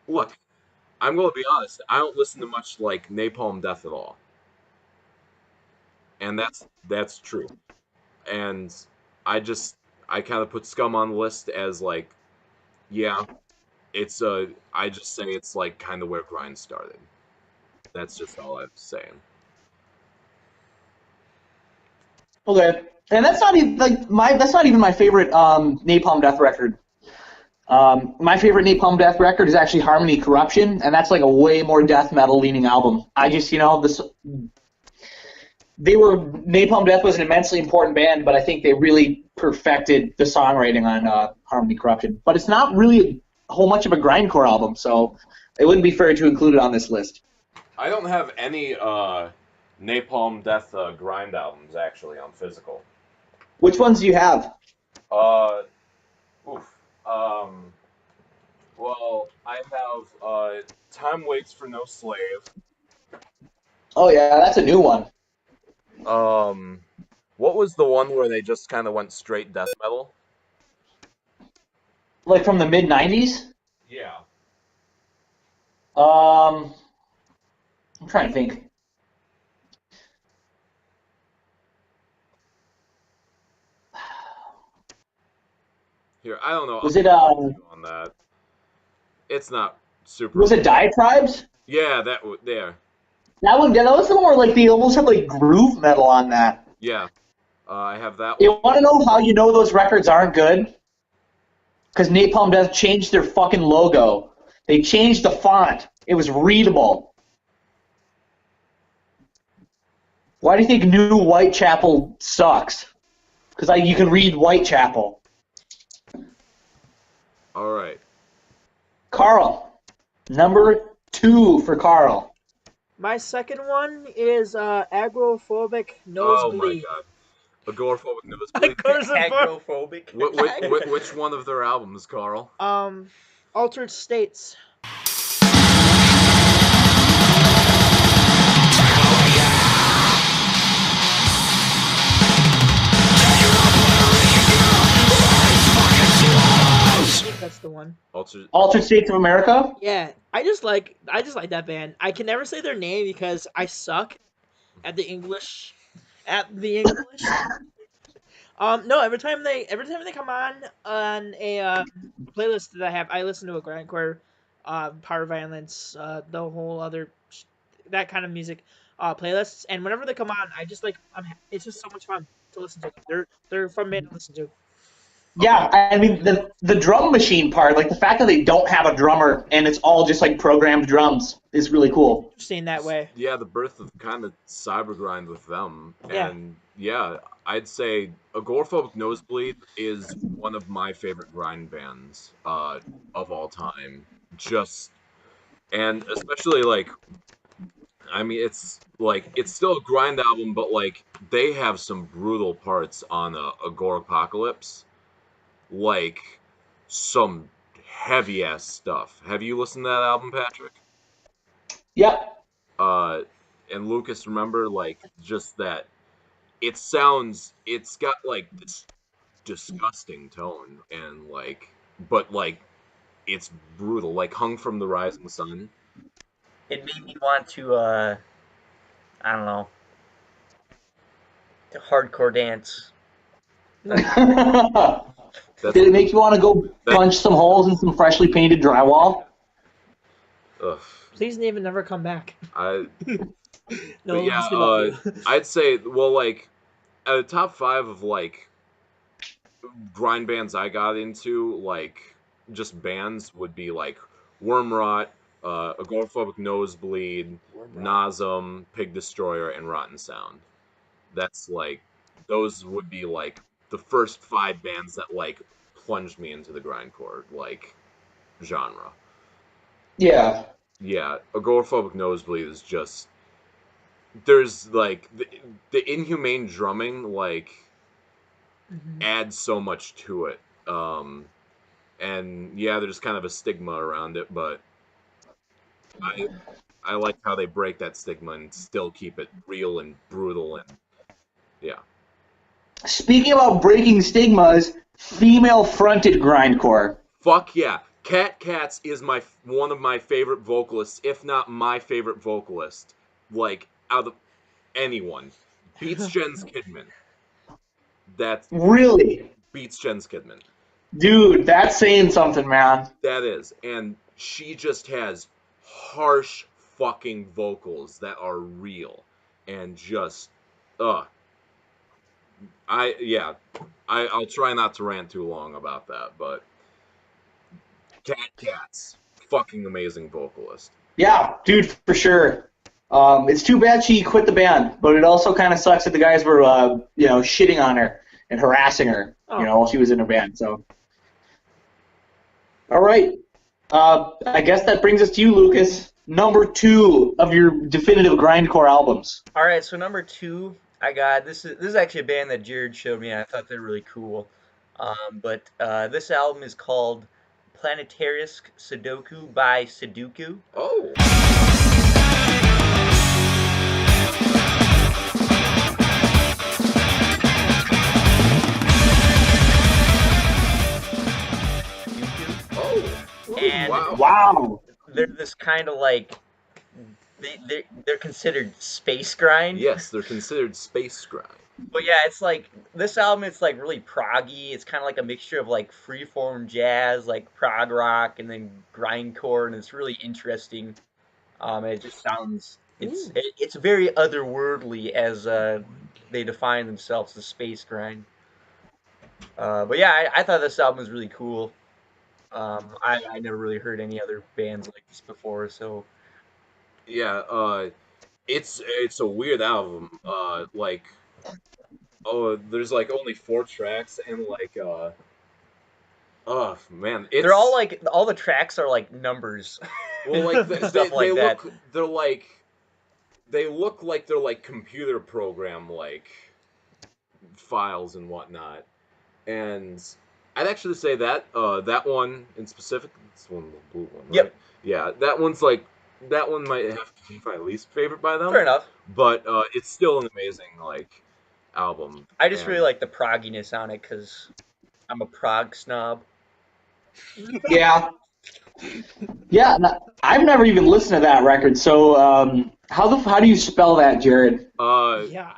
Speaker 1: Look, I'm going to be honest. I don't listen to much like Napalm Death at all, and that's true. And I kind of put Scum on the list as like, yeah, it's I just say it's like kind of where grind started. That's just all I'm saying.
Speaker 3: okay. And that's not even my favorite Napalm Death record. My favorite Napalm Death record is actually Harmony Corruption, and that's like a way more death metal leaning album. I just, Napalm Death was an immensely important band, but I think they really perfected the songwriting on Harmony Corruption. But it's not really whole much of a grindcore album, so it wouldn't be fair to include it on this list.
Speaker 1: I don't have any Napalm Death grind albums actually on physical.
Speaker 3: Which ones do you have?
Speaker 1: Uh, oof. Well, I have Time Waits for No Slave.
Speaker 3: Oh yeah, that's a new one.
Speaker 1: What was the one where they just kind of went straight death metal?
Speaker 3: Like from the mid '90s.
Speaker 1: Yeah.
Speaker 3: I'm trying to think.
Speaker 1: Here, I don't know.
Speaker 3: Was it
Speaker 1: on that? It's not super.
Speaker 3: Was it Diatribes?
Speaker 1: Yeah, there.
Speaker 3: That one, that was more like they almost had like groove metal on that.
Speaker 1: Yeah, I have that
Speaker 3: You
Speaker 1: one.
Speaker 3: want to know how you know those records aren't good? Because Napalm Death changed their fucking logo. They changed the font. It was readable. Why do you think New Whitechapel sucks? Because you can read Whitechapel.
Speaker 1: All right.
Speaker 3: Carl, number 2 for Carl.
Speaker 2: My second one is agrophobic
Speaker 1: Oh my
Speaker 2: nosebleed.
Speaker 1: god. Agoraphobic Nosebleed.
Speaker 4: Agrophobic.
Speaker 1: Which one of their albums, Carl?
Speaker 2: Altered States. I think that's the one.
Speaker 3: Altered States of America?
Speaker 2: Yeah, I just like that band. I can never say their name because I suck at the English. No, every time they come on a playlist that I have, I listen to a grindcore, power violence, the whole other that kind of music playlists. And whenever they come on, I just like it's just so much fun to listen to. They're fun band to listen to.
Speaker 3: Yeah, I mean the drum machine part, like the fact that they don't have a drummer and it's all just like programmed drums is really cool.
Speaker 2: Interesting that way.
Speaker 1: Yeah, the birth of kind of cyber grind with them.
Speaker 2: Yeah.
Speaker 1: And yeah, I'd say Agoraphobic Nosebleed is one of my favorite grind bands of all time. And especially like, I mean, it's still a grind album, but like they have some brutal parts on Agorapocalypse, like some heavy ass stuff. Have you listened to that album, Patrick?
Speaker 3: Yep.
Speaker 1: And Lucas, remember, like, just that it's got like this disgusting tone and like, but like it's brutal, like Hung from the Rising Sun.
Speaker 4: It made me want to, I don't know, to hardcore dance.
Speaker 3: Did it make you want to go punch some holes in some freshly painted drywall?
Speaker 1: Ugh.
Speaker 2: Please never come back.
Speaker 1: No,
Speaker 2: No,
Speaker 1: yeah,
Speaker 2: we love you.
Speaker 1: I'd say, well, like, at the top 5 of, like, grind bands I got into, like, just bands would be, like, Wormrot, Agoraphobic Nosebleed, Nazem, Pig Destroyer, and Rotten Sound. That's, like, those would be, like, the first 5 bands that, like, plunged me into the grindcore, like, genre.
Speaker 3: Yeah.
Speaker 1: Yeah, Agoraphobic Nosebleed is just... There's, like, the inhumane drumming, like, adds so much to it. And, yeah, there's kind of a stigma around it, but I like how they break that stigma and still keep it real and brutal and, yeah.
Speaker 3: Speaking about breaking stigmas, female-fronted grindcore.
Speaker 1: Fuck yeah. Kat Katz is one of my favorite vocalists, if not my favorite vocalist. Like, out of anyone. Beats Jens Kidman. That
Speaker 3: Really?
Speaker 1: beats Jens Kidman.
Speaker 3: Dude, that's saying something, man.
Speaker 1: That is. And she just has harsh fucking vocals that are real. And just, I'll try not to rant too long about that, but Kat Katz, fucking amazing vocalist.
Speaker 3: Yeah, dude, for sure. It's too bad she quit the band, but it also kind of sucks that the guys were, shitting on her and harassing her, while she was in her band. So, all right, I guess that brings us to you, Lucas. Number 2 of your definitive grindcore albums.
Speaker 4: All right, so number 2, I got this is actually a band that Jared showed me, and I thought they were really cool. But this album is called Planetarisk Sudoku by Sudoku.
Speaker 1: Oh. Oh.
Speaker 4: And
Speaker 3: Wow.
Speaker 4: they're this kind of like they're considered space grind.
Speaker 1: Yes, they're considered space grind.
Speaker 4: But yeah, it's like this album. It's like really proggy. It's kind of like a mixture of like freeform jazz, like prog rock, and then grindcore, and it's really interesting. It just sounds it's very otherworldly as they define themselves as space grind. But yeah, I thought this album was really cool. I never really heard any other bands like this before, so
Speaker 1: Yeah, it's a weird album. Like, oh, there's like only 4 tracks, and like, oh man, it's
Speaker 4: they're all like all the tracks are like numbers.
Speaker 1: well, like
Speaker 4: Stuff like that.
Speaker 1: they look like they're like computer program like files and whatnot. And I'd actually say that that one in specific, it's one the blue one, right?
Speaker 4: Yep.
Speaker 1: Yeah, that one might have to be my least favorite by them.
Speaker 4: Fair enough.
Speaker 1: But it's still an amazing like album.
Speaker 4: I just
Speaker 1: And-
Speaker 4: really like the progginess on it because I'm a prog snob.
Speaker 3: Yeah. Yeah, I've never even listened to that record. So, how do you spell that, Jared?
Speaker 2: Yeah,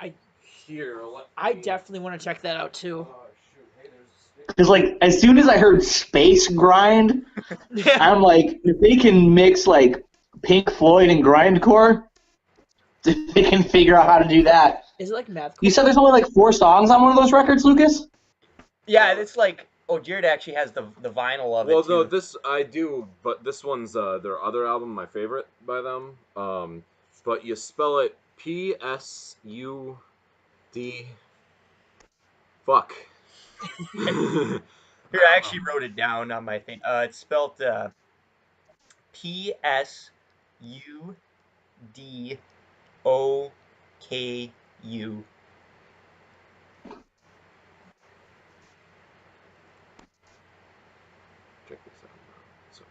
Speaker 1: Here,
Speaker 2: I definitely want to check that out too.
Speaker 1: Shoot, hey, there's
Speaker 3: Because like as soon as I heard space grind,
Speaker 2: Yeah.
Speaker 3: I'm like, if they can mix like Pink Floyd and grindcore, if they can figure out how to do that.
Speaker 2: Is it like math?
Speaker 3: You said there's only like 4 songs on one of those records, Lucas?
Speaker 4: Yeah, it's like Jared actually has the vinyl of
Speaker 1: well,
Speaker 4: it.
Speaker 1: no,
Speaker 4: Too.
Speaker 1: this I do, but this one's their other album, my favorite by them. But you spell it PSUD. Fuck.
Speaker 4: Here, I actually wrote it down on my thing. It's spelled PSUDOKU.
Speaker 1: Check this out. So,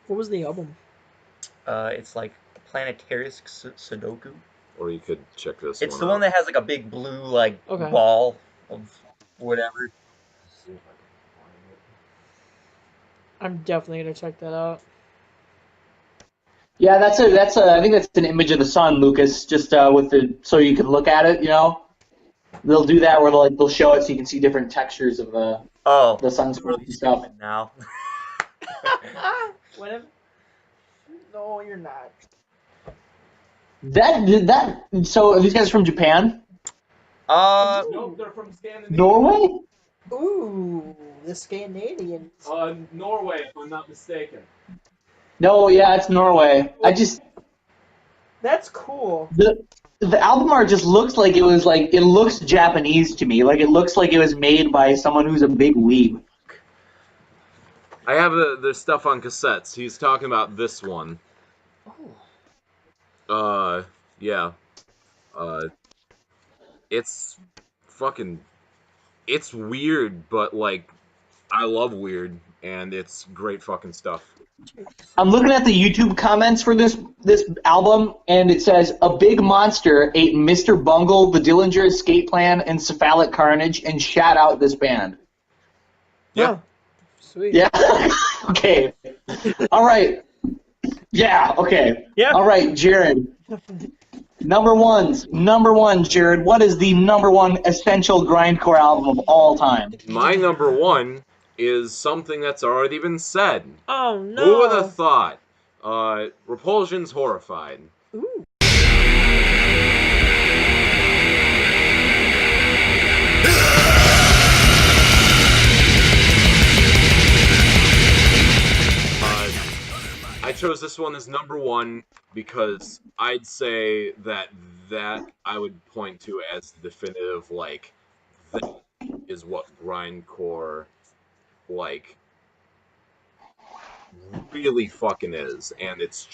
Speaker 2: What was the album?
Speaker 4: It's like Planetarisk Sudoku.
Speaker 1: or you could check this
Speaker 4: It's
Speaker 1: one
Speaker 4: the
Speaker 1: out.
Speaker 4: one that has like a big blue like
Speaker 2: Okay.
Speaker 4: ball of whatever.
Speaker 1: See if I can find it.
Speaker 2: I'm definitely gonna check that out.
Speaker 3: Yeah, that's a. I think that's an image of the sun, Lucas. Just with the so you can look at it. You know, they'll do that where they'll show it so you can see different textures of
Speaker 4: Oh,
Speaker 3: the sun's
Speaker 4: really
Speaker 3: and stuff.
Speaker 4: stupid now.
Speaker 2: Whatever. No, you're not.
Speaker 3: That so are these guys from Japan?
Speaker 1: Nope, they're from Scandinavia.
Speaker 3: Norway?
Speaker 2: Ooh, the Scandinavians.
Speaker 1: Norway, if I'm not mistaken.
Speaker 3: No, yeah, it's Norway.
Speaker 2: That's cool.
Speaker 3: The album art just looks like it looks Japanese to me. Like it looks like it was made by someone who's a big weeb.
Speaker 1: I have the stuff on cassettes. He's talking about this one.
Speaker 2: Oh.
Speaker 1: Yeah. It's fucking. It's weird, but like, I love weird, and it's great fucking stuff.
Speaker 3: I'm looking at the YouTube comments for this album, and it says a big monster ate Mr. Bungle, the Dillinger Escape Plan, and Cephalic Carnage, and shat out this band.
Speaker 1: Yeah.
Speaker 2: Oh, sweet.
Speaker 3: Yeah. Okay. All right. Yeah. Okay.
Speaker 2: Yeah.
Speaker 3: All right, Jared. Number one, Jared. What is the number 1 essential grindcore album of all time?
Speaker 1: My number 1 is something that's already been said.
Speaker 2: Oh no.
Speaker 1: Who would have thought? Repulsion's Horrified.
Speaker 2: Ooh.
Speaker 1: I chose this one as number 1 because I'd say that I would point to as the definitive, like, that is what grindcore, like, really fucking is, and it's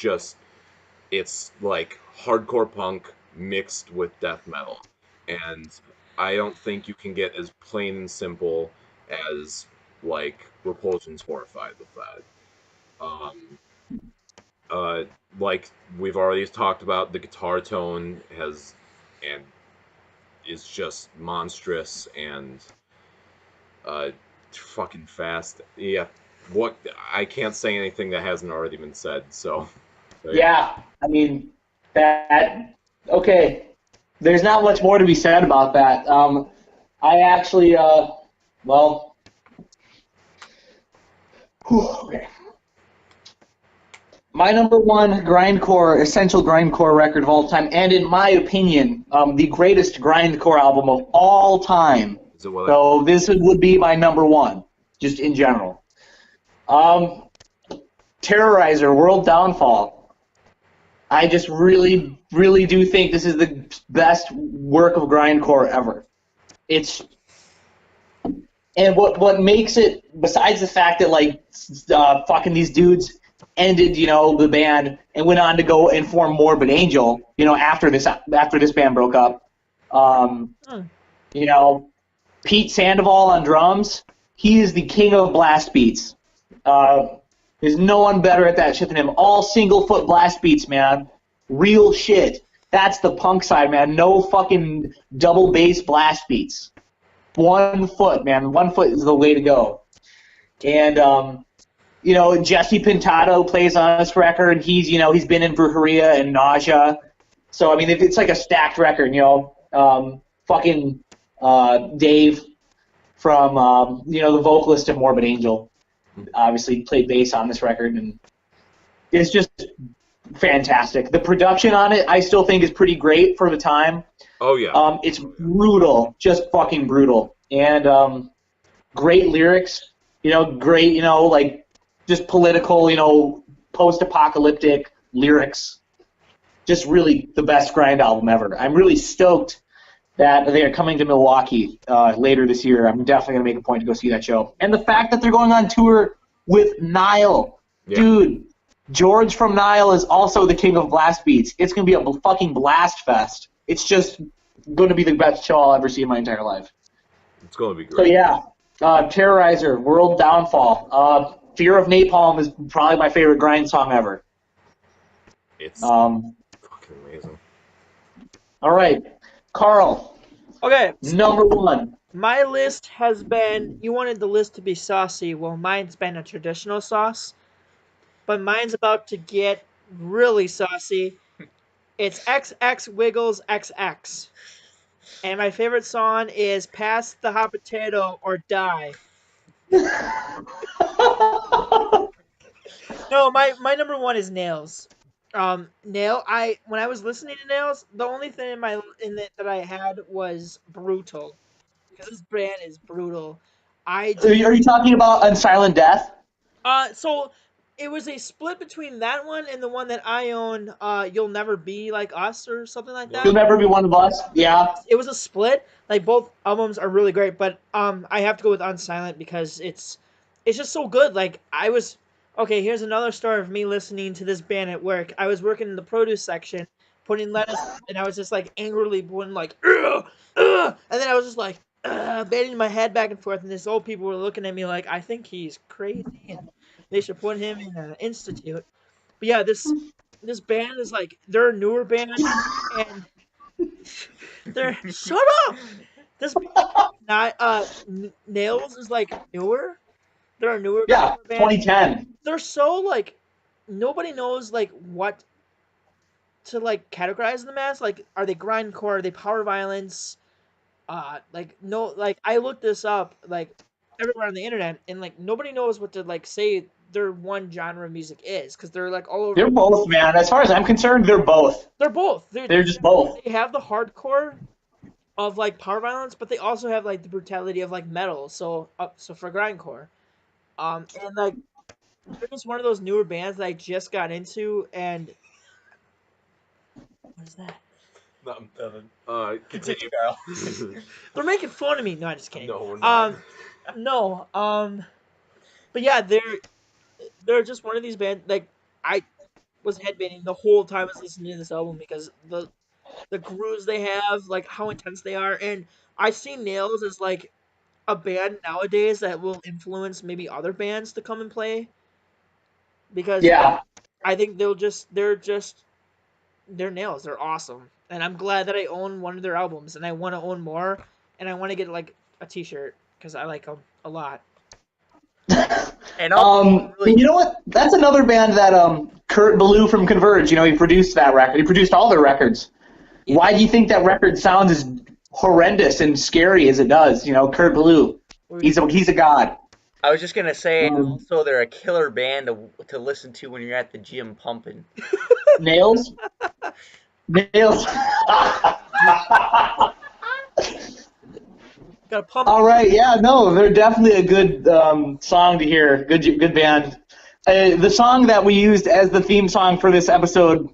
Speaker 1: like hardcore punk mixed with death metal, and I don't think you can get as plain and simple as like Repulsion's Horrified with that. Um, uh, like we've already talked about, the guitar tone has and is just monstrous and uh, fucking fast. Yeah, what I can't say anything that hasn't already been said. So yeah.
Speaker 3: Yeah, I mean that. Okay, there's not much more to be said about that. I actually, well, okay. My number one grindcore, essential grindcore record of all time, and in my opinion, the greatest grindcore album of all time.
Speaker 1: Is it what?
Speaker 3: So this would be my number one, just in general. Terrorizer, World Downfall. I just really, really do think this is the best work of grindcore ever. And what makes it, besides the fact that like fucking these dudes ended, the band and went on to go and form Morbid Angel, after this band broke up. You know, Pete Sandoval on drums, he is the king of blast beats. There's no one better at that shit than him. All single foot blast beats, man. Real shit. That's the punk side, man. No fucking double bass blast beats. 1 foot, man. 1 foot is the way to go. And Jesse Pintado plays on this record. He's been in Brujeria and Nausea. So I mean, it's like a stacked record. Dave from the vocalist of Morbid Angel, obviously played bass on this record, and it's just fantastic. The production on it, I still think, is pretty great for the time.
Speaker 1: Oh yeah.
Speaker 3: It's brutal, just fucking brutal, and great lyrics. Great, like just political, post-apocalyptic lyrics. Just really the best grind album ever. I'm really stoked that they are coming to Milwaukee later this year. I'm definitely going to make a point to go see that show. And the fact that they're going on tour with Nile. Yeah. Dude, George from Nile is also the king of blast beats. It's going to be a fucking blast fest. It's just going to be the best show I'll ever see in my entire life.
Speaker 1: It's going to be great.
Speaker 3: So yeah, Terrorizer, World Downfall. Fear of Napalm is probably my favorite grind song ever.
Speaker 1: It's fucking amazing.
Speaker 3: All right. Carl.
Speaker 2: Okay.
Speaker 3: Number one.
Speaker 2: My list has been, you wanted the list to be saucy. Well, mine's been a traditional sauce. But mine's about to get really saucy. It's XX Wiggles XX. And my favorite song is Pass the Hot Potato or Die. No, my number one is Nails. When I was listening to Nails, the only thing in it that I had was brutal, because this band is brutal.
Speaker 3: Are you talking about Unsilent Death?
Speaker 2: So it was a split between that one and the one that I own. You'll Never Be Like Us or something like that.
Speaker 3: You'll Never Be One of Us. Yeah.
Speaker 2: It was a split. Like both albums are really great, but I have to go with Unsilent because it's just so good. Like okay, here's another story of me listening to this band at work. I was working in the produce section, putting lettuce, and I was just like angrily putting like, ugh, ugh, and then I was just like, banging my head back and forth, and these old people were looking at me like, I think he's crazy, and they should put him in an institute. But yeah, this band is like, they're a newer band, and they're, shut up! This Nails is like newer. They're a newer
Speaker 3: band. 2010.
Speaker 2: They're so like, nobody knows like what to like categorize them as. Like, are they grindcore? Are they power violence? I looked this up like everywhere on the internet, and like nobody knows what to like say their one genre of music is, because they're like all over.
Speaker 3: They're both, man. As far as I'm concerned, they're both.
Speaker 2: They're both.
Speaker 3: They're just both.
Speaker 2: They have the hardcore of like power violence, but they also have like the brutality of like metal. So for grindcore. And like, they're just one of those newer bands that I just got into, and what is that?
Speaker 1: Continue, Kyle.
Speaker 2: They're making fun of me. No, I'm just kidding.
Speaker 1: No, we're not.
Speaker 2: No. But yeah, they're just one of these bands. Like I was headbanging the whole time I was listening to this album because the grooves they have, like how intense they are, and I see Nails as like a band nowadays that will influence maybe other bands to come and play because
Speaker 3: Yeah.
Speaker 2: I think they're Nails. They're awesome, and I'm glad that I own one of their albums, and I want to own more, and I want to get like a T-shirt because I like them a lot.
Speaker 4: And also, really,
Speaker 3: You know what? That's another band that Kurt Ballou from Converge. You know, he produced that record. He produced all their records.
Speaker 2: Yeah.
Speaker 3: Why do you think that record sounds as horrendous and scary as it does? You know, Kurt Ballou. He's a god.
Speaker 4: I was just gonna say,
Speaker 3: Um,
Speaker 4: also they're a killer band to listen to when you're at the gym pumping.
Speaker 3: Nails. Nails.
Speaker 2: Got a pump.
Speaker 3: All right, yeah, no, they're definitely a good song to hear. Good band. The song that we used as the theme song for this episode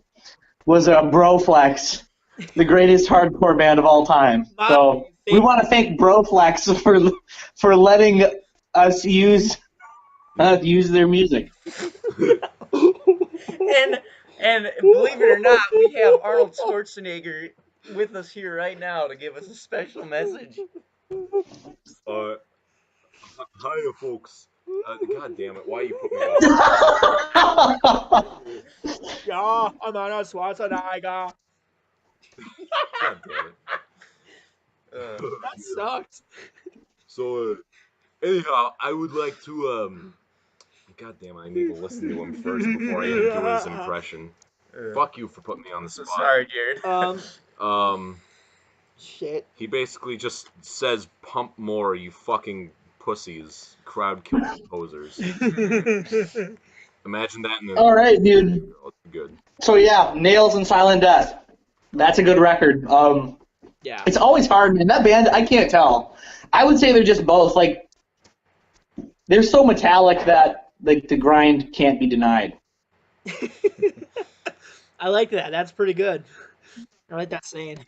Speaker 3: was Broflex, the greatest hardcore band of all time. So we want to thank Broflex for letting us use their music.
Speaker 4: And believe it or not, we have Arnold Schwarzenegger with us here right now to give us a special message.
Speaker 1: Hiya, folks. God damn it! Why you put me on?
Speaker 2: Yeah, I'm Arnold Schwarzenegger.
Speaker 1: God damn it!
Speaker 2: That sucked.
Speaker 1: So, anyhow, I would like to God damn it! I need to listen to him first before I even do his impression. Fuck you for putting me on the spot.
Speaker 4: Sorry, Jared.
Speaker 2: Shit.
Speaker 1: He basically just says, "Pump more, you fucking pussies, crowd killing posers." Imagine that in the.
Speaker 3: All right, dude.
Speaker 1: Good.
Speaker 3: So yeah, Nails and Silent Death. That's a good record.
Speaker 2: Yeah.
Speaker 3: It's always hard, man. That band, I can't tell. I would say they're just both. Like, they're so metallic that like the grind can't be denied.
Speaker 2: I like that. That's pretty good. I like that saying.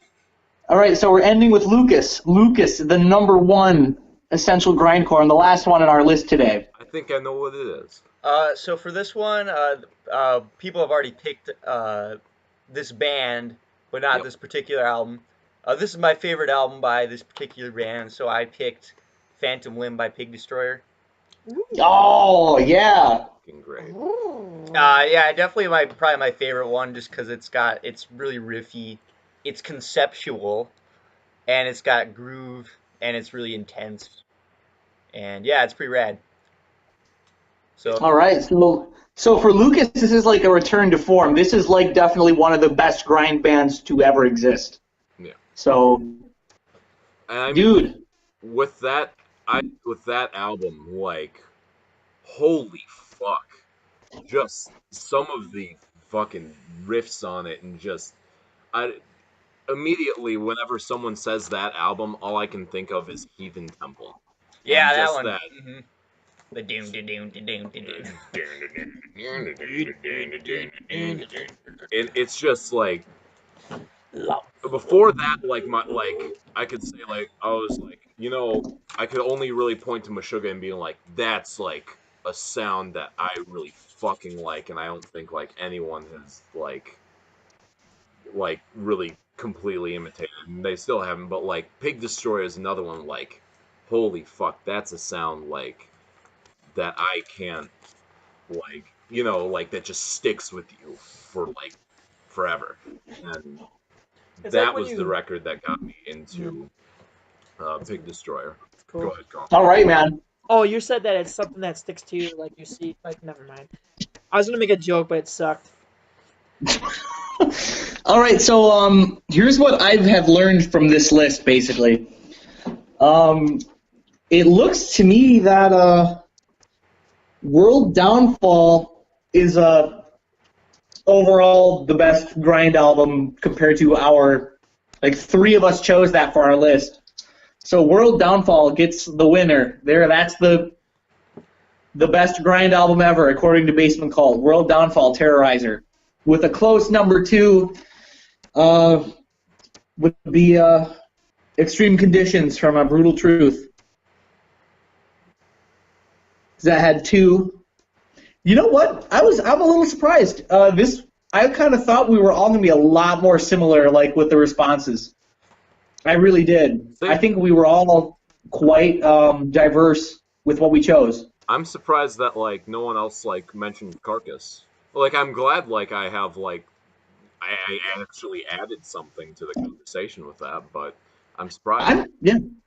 Speaker 3: All right, so we're ending with Lucas. Lucas, the number one essential grindcore, and the last one on our list today.
Speaker 1: I think I know what it is.
Speaker 4: So for this one, people have already picked this band, but not
Speaker 1: Yep.
Speaker 4: this particular album. This is my favorite album by this particular band, so I picked Phantom Limb by Pig Destroyer.
Speaker 3: Oh yeah.
Speaker 1: Fucking great.
Speaker 4: Yeah, definitely probably my favorite one, just because it's really riffy, it's conceptual, and it's got groove, and it's really intense, and yeah, it's pretty rad. So
Speaker 3: All right, so for Lucas, this is like a return to form. This is like definitely one of the best grind bands to ever exist.
Speaker 1: Yeah.
Speaker 3: So,
Speaker 1: I mean,
Speaker 3: dude,
Speaker 1: with that album, like, holy fuck, just some of the fucking riffs on it, and just immediately whenever someone says that album, all I can think of is Heathen Temple.
Speaker 4: yeah,
Speaker 1: And
Speaker 4: that
Speaker 1: just
Speaker 4: one.
Speaker 1: that.
Speaker 4: Mm-hmm. The doom doom doom doom doom.
Speaker 1: It's just like before that, like I could say like I was like, you know, I could only really point to Meshuggah and being like, that's like a sound that I really fucking like, and I don't think like anyone has like really completely imitated. And they still haven't, but like Pig Destroyer is another one. Like, holy fuck, that's a sound like that I can't like, you know, like that just sticks with you for like forever. And
Speaker 2: It's
Speaker 1: that
Speaker 2: like when
Speaker 1: was
Speaker 2: you-
Speaker 1: the record that got me into Pig Destroyer.
Speaker 2: Cool.
Speaker 1: Go ahead, Carl.
Speaker 3: all right, man.
Speaker 2: Oh, you said that it's something that sticks to you, like you see. Like, never mind. I was gonna make a joke, but it sucked.
Speaker 3: All right, so here's what I have learned from this list, basically. It looks to me that World Downfall is overall the best grind album compared to our, like, three of us chose that for our list. So World Downfall gets the winner. That's the best grind album ever, according to Basement Cult. World Downfall, Terrorizer. With a close number two, would be Extreme Conditions from A Brutal Truth. That had two. You know what? I'm a little surprised. I kind of thought we were all gonna be a lot more similar, like with the responses. I really did. I
Speaker 1: See,
Speaker 3: think we were all quite diverse with what we chose.
Speaker 1: I'm surprised that like no one else like mentioned Carcass. Like I'm glad like I have like I actually added something to the conversation with that, but I'm surprised.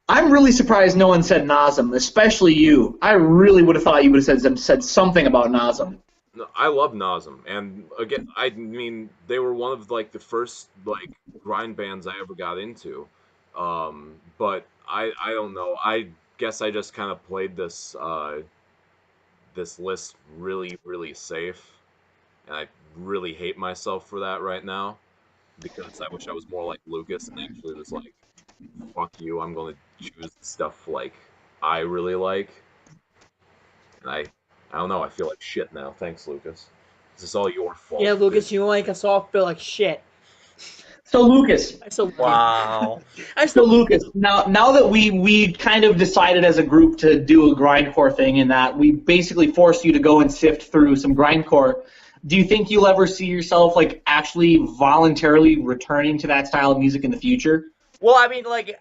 Speaker 3: I'm really surprised no one said Nazem, especially you. I really would have thought you would have said something about Nazem.
Speaker 1: No, I love Nazem, and again, I mean they were one of like the first like grind bands I ever got into. But I don't know. I guess I just kind of played this list really safe, and I really hate myself for that right now because I wish I was more like Lucas and actually was like, fuck you, I'm gonna choose stuff like I really like, and I don't know. I feel like shit now. Thanks, Lucas. This is all your fault,
Speaker 2: Yeah, Lucas,
Speaker 1: bitch.
Speaker 2: you make us all feel like shit.
Speaker 3: So Lucas,
Speaker 2: I still
Speaker 4: Wow.
Speaker 2: I
Speaker 3: so
Speaker 2: still
Speaker 3: Lucas, now that we kind of decided as a group to do a grindcore thing, in that we basically forced you to go and sift through some grindcore. Do you think you'll ever see yourself like actually voluntarily returning to that style of music in the future?
Speaker 4: Well, I mean, like,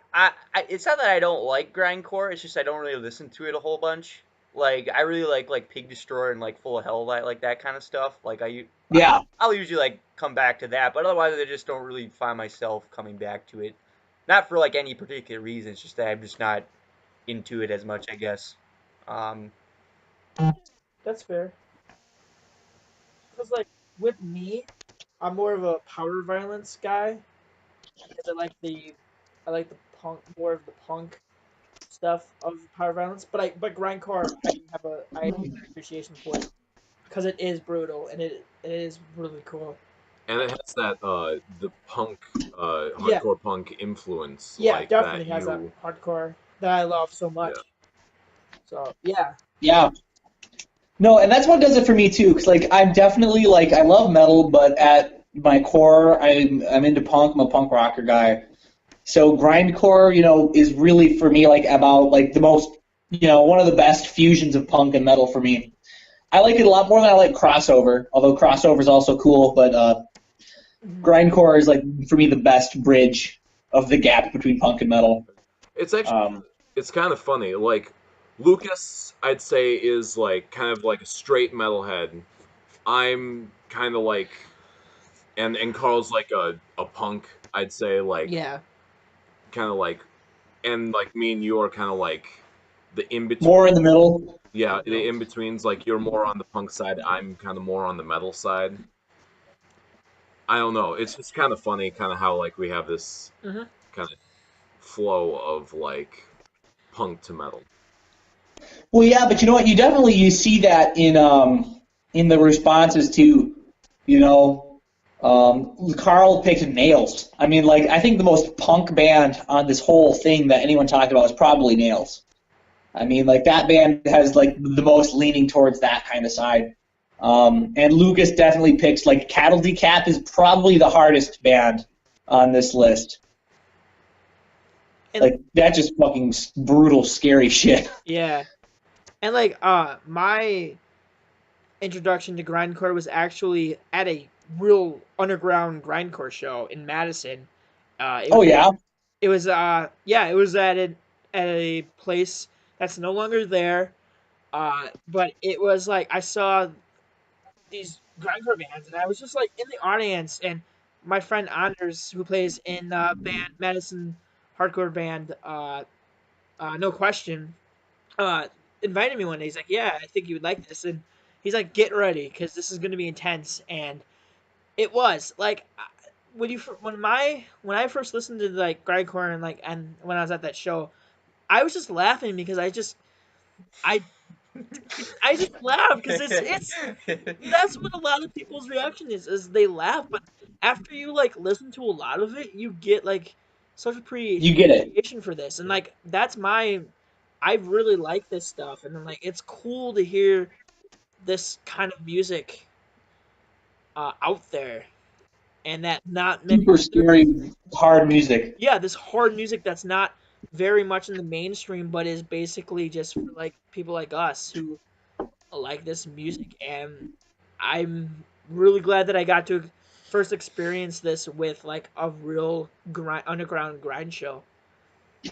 Speaker 4: it's not that I don't like grindcore. It's just I don't really listen to it a whole bunch. Like, I really like Pig Destroyer and like Full of Hell, like that kind of stuff. Like,
Speaker 3: Yeah.
Speaker 4: I'll usually like come back to that, but otherwise, I just don't really find myself coming back to it. Not for like any particular reason. It's just that I'm just not into it as much, I guess. Um,
Speaker 2: That's fair. Because like with me, I'm more of a power violence guy because I like the punk more of the punk stuff of power violence. But grindcore I do have an appreciation for it because it is brutal and it is really cool.
Speaker 1: And it has that the punk
Speaker 2: Yeah,
Speaker 1: hardcore punk influence
Speaker 2: yeah,
Speaker 1: like that
Speaker 2: definitely has that
Speaker 1: you
Speaker 2: hardcore that I love so
Speaker 1: yeah.
Speaker 2: much. So yeah,
Speaker 3: Yeah. No, and that's what does it for me too. Cause like I'm definitely like I love metal, but at my core, I'm into punk. I'm a punk rocker guy. So grindcore, is really for me like about like the most, one of the best fusions of punk and metal for me. I like it a lot more than I like crossover, although crossover is also cool. But
Speaker 2: Mhm.
Speaker 3: grindcore is like for me the best bridge of the gap between punk and metal.
Speaker 1: It's actually
Speaker 3: Um,
Speaker 1: it's kind of funny. Like Lucas, I'd say is like kind of like a straight metalhead. I'm kind of like and Carl's like a punk. I'd say like
Speaker 2: Yeah,
Speaker 1: kind of like and like me and you are kind of like the in between.
Speaker 3: More in the middle.
Speaker 1: Yeah, the
Speaker 2: no,
Speaker 1: in betweens. Like you're more on the punk side. I'm kind of more on the metal side. I don't know. It's just kind of funny, kind of how like we have this
Speaker 2: hmm
Speaker 1: kind of flow of like punk to metal.
Speaker 3: Well, yeah, but you know what? You see that in the responses to, you know, Carl picked Nails. I mean, like I think the most punk band on this whole thing that anyone talked about was probably Nails. I mean, like that band has like the most leaning towards that kind of side. And Lucas definitely picks like Cattle Decap is probably the hardest band on this list.
Speaker 2: and
Speaker 3: Like that's just fucking brutal, scary shit.
Speaker 2: yeah, and my introduction to grindcore was actually at a real underground grindcore show in Madison. It
Speaker 3: Oh
Speaker 2: was
Speaker 3: yeah.
Speaker 2: it was at a place that's no longer there. But it was like I saw these grindcore bands, and I was just like in the audience, and my friend Anders, who plays in band Madison hardcore band, no question, uh, invited me one day. He's like, "Yeah, I think you would like this," and he's like, "Get ready, because this is going to be intense." And it was like when I first listened to like grindcore and when I was at that show, I was just laughing because I I just laugh because it's that's what a lot of people's reaction is they laugh, but after you like listen to a lot of it, you get like such
Speaker 3: You get it.
Speaker 2: appreciation for this, and like that's my I really like this stuff, and like it's cool to hear this kind of music out there, and that not many
Speaker 3: Super
Speaker 2: others.
Speaker 3: scary, hard music.
Speaker 2: Yeah, this hard music that's not very much in the mainstream, but is basically just for like people like us who like this music, and I'm really glad that I got to first experience this with like a real underground grind show.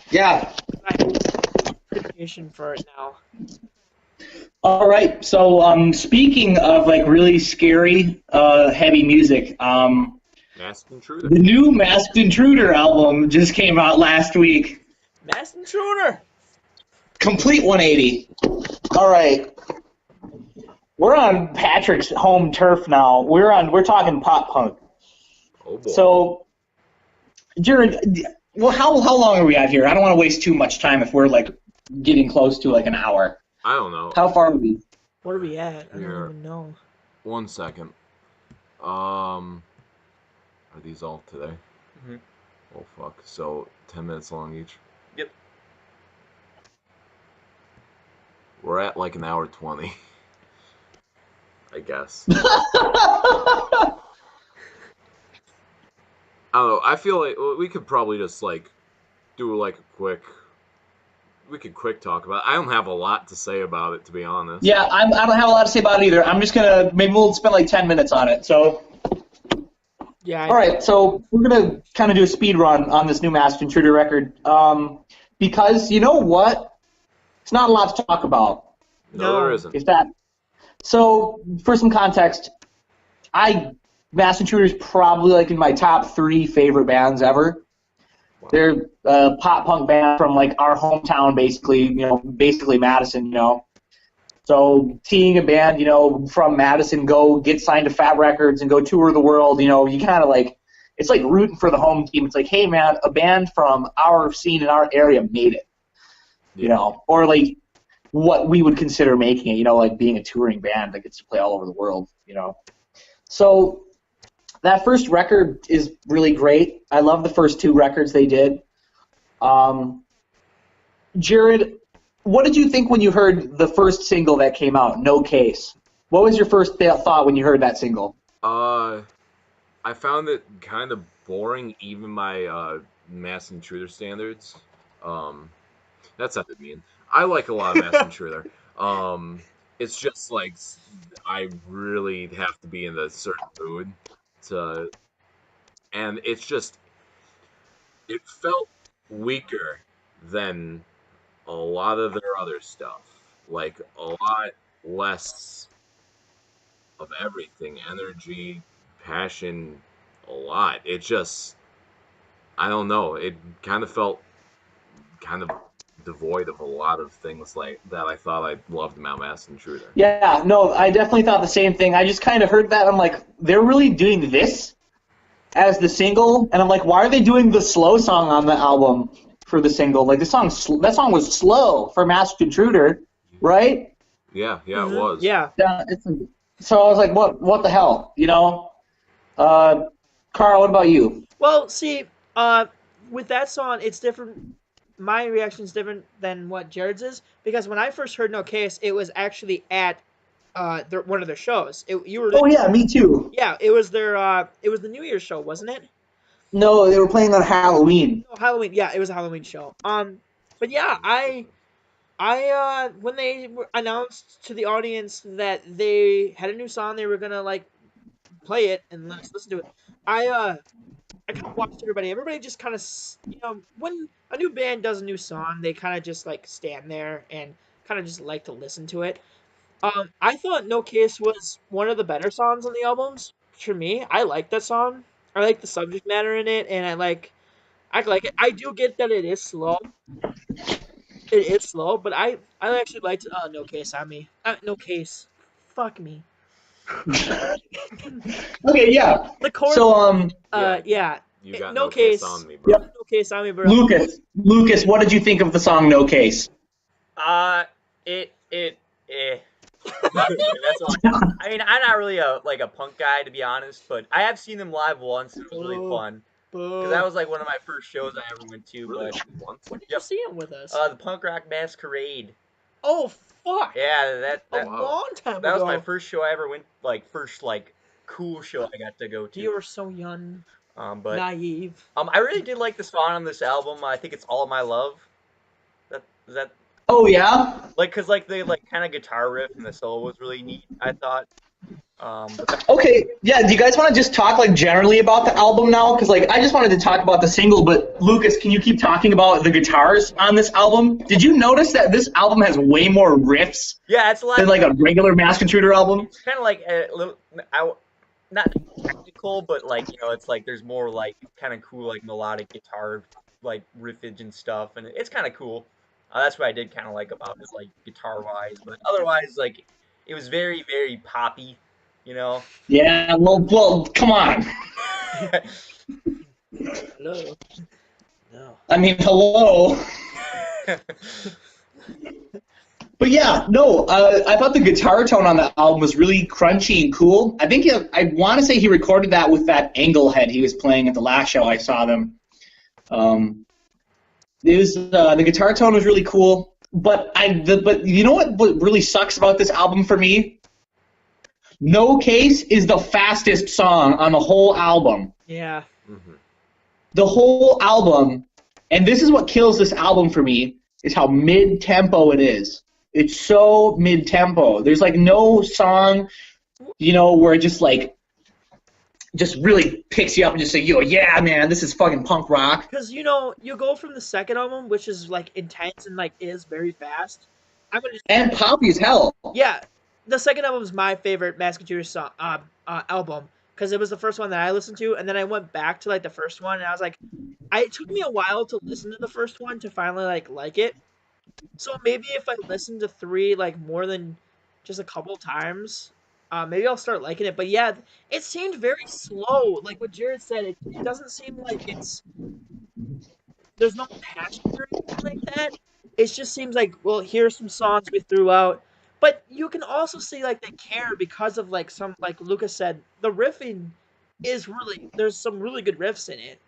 Speaker 3: Yeah.
Speaker 2: I have a lot of appreciation for it now.
Speaker 3: All right. So, speaking of like really scary, heavy music,
Speaker 1: Masked Intruder.
Speaker 3: the new Masked Intruder album just came out last week.
Speaker 2: Masked Intruder.
Speaker 3: Complete 180. All right. We're on Patrick's home turf now. We're talking pop punk.
Speaker 1: Oh boy.
Speaker 3: So, Jared, well, how long are we at here? I don't want to waste too much time if we're like getting close to like an hour.
Speaker 1: I don't know.
Speaker 3: How far are we?
Speaker 2: What are we at? I
Speaker 1: Here.
Speaker 2: don't even know.
Speaker 1: 1 second. Are these all today?
Speaker 4: Mhm.
Speaker 1: Oh fuck. So 10 minutes long each.
Speaker 4: Yep.
Speaker 1: We're at like an hour 20. I guess. I don't know. I feel like we could probably just like do like a quick. We could quick talk about it. I don't have a lot to say about it, to be honest.
Speaker 3: Yeah, I don't have a lot to say about it either. I'm just gonna maybe we'll spend like 10 minutes on it. So,
Speaker 2: Yeah.
Speaker 3: all right. So we're gonna kind of do a speed run on this new Masked Intruder record, because you know what? It's not a lot to talk about.
Speaker 1: No, there isn't.
Speaker 3: If that. So for some context, Masked Intruder is probably like in my top 3 favorite bands ever.
Speaker 1: Wow.
Speaker 3: They're a pop punk band from like our hometown, basically Madison, So seeing a band, from Madison go get signed to Fat Records and go tour the world, you kind of like, it's like rooting for the home team. It's like, hey man, a band from our scene in our area made it, or like what we would consider making it, like being a touring band that gets to play all over the world, So that first record is really great. I love the first 2 records they did. Jared, what did you think when you heard the first single that came out, No Case? What was your first thought when you heard that single?
Speaker 1: I found it kind of boring, even by Masked Intruder standards. That sounded mean. I like a lot of Masked Intruder. It's just like I really have to be in a certain mood to, and it's just it felt weaker than a lot of their other stuff. Like a lot less of everything, energy, passion, a lot. It just, I don't know. It kind of felt kind of devoid of a lot of things like that I thought I loved about Masked Intruder.
Speaker 3: Yeah, no, I definitely thought the same thing. I just kind of heard that. I'm like, they're really doing this as the single, and I'm like, why are they doing the slow song on the album for the single? Like that song was slow for Masked Intruder, right?
Speaker 1: Yeah, it was.
Speaker 2: Yeah.
Speaker 3: Yeah. So I was like, what the hell, Carl, what about you?
Speaker 2: Well, see, with that song, it's different. My reaction is different than what Jared's is because when I first heard No Case, it was actually at one of their shows. You were.
Speaker 3: Oh yeah, me too.
Speaker 2: Yeah, it was it was the New Year's show, wasn't it?
Speaker 3: No, they were playing on Halloween.
Speaker 2: No, Halloween. Yeah, it was a Halloween show. But yeah, I when they announced to the audience that they had a new song, they were gonna like play it and let us listen to it. I kind of watched everybody. Everybody just kind of, when a new band does a new song, they kind of just like stand there and kind of just like to listen to it. I thought No Case was one of the better songs on the albums. For me, I like that song. I like the subject matter in it, and I like it. I do get that it is slow. It is slow, but I actually liked No Case on me. No Case. Fuck me.
Speaker 3: Okay, yeah.
Speaker 2: The chorus.
Speaker 3: So
Speaker 2: Yeah.
Speaker 1: You got
Speaker 2: No
Speaker 1: no case
Speaker 2: Case.
Speaker 1: on me, bro.
Speaker 3: Yep.
Speaker 2: No Case on me, bro.
Speaker 3: Lucas, what did you think of the song No Case?
Speaker 4: Eh. That's all. I mean, I'm not really a punk guy to be honest, but I have seen them live once. It was really fun because that was like one of my first shows I ever went to.
Speaker 1: Really?
Speaker 4: But
Speaker 1: Once?
Speaker 2: When did you see him with us?
Speaker 4: the Punk Rock Masquerade.
Speaker 2: Oh fuck!
Speaker 4: Yeah, that
Speaker 2: A
Speaker 1: wow.
Speaker 2: long time
Speaker 4: that
Speaker 2: ago.
Speaker 4: was my first show I ever went. First cool show I got to go to.
Speaker 2: You were so young,
Speaker 4: But
Speaker 2: naive.
Speaker 4: I really did like the song on this album. I think it's All My Love. Is that
Speaker 3: Oh yeah.
Speaker 4: Like, cause like the like kind of guitar riff and the solo was really neat, I thought. But that,
Speaker 3: Okay, yeah. Do you guys want to just talk like generally about the album now? Because like I just wanted to talk about the single, but Lucas, can you keep talking about the guitars on this album? Did you notice that this album has way more riffs
Speaker 4: yeah, it's a lot.
Speaker 3: than like a regular Masked Intruder album?
Speaker 4: It's kind of like a little, not technical, but like it's like there's more like kind of cool like melodic guitar like riffage and stuff, and it's kind of cool. That's what I did kind of like about it, like guitar wise, but otherwise like it was very very poppy, you know.
Speaker 3: Yeah. Well, come on.
Speaker 2: Hello. No.
Speaker 3: I mean, hello. But yeah, no, I thought the guitar tone on the album was really crunchy and cool. I think I want to say he recorded that with that angle head he was playing at the last show I saw them. It was the guitar tone was really cool, but you know what really sucks about this album for me? No Case is the fastest song on the whole album.
Speaker 2: Yeah.
Speaker 1: Mm-hmm.
Speaker 3: The whole album, and this is what kills this album for me, is how mid-tempo it is. It's so mid-tempo. There's like no song, where it just really picks you up and just say, yo, yeah, man, this is fucking punk rock.
Speaker 2: Because you go from the second album, which is like intense and like is very fast. I'm gonna just
Speaker 3: And poppy as hell.
Speaker 2: yeah, the second album is my favorite Masked Intruder song album because it was the first one that I listened to, and then I went back to like the first one, and I was like, it took me a while to listen to the first one to finally like it. So maybe if I listen to 3 like more than just a couple times, maybe I'll start liking it. But yeah, it seemed very slow. Like what Jared said, it doesn't seem like there's no passion or anything like that. It just seems like, well, here's some songs we threw out. But you can also see like they care because of like some, like Lucas said, the riffing is really, there's some really good riffs in it.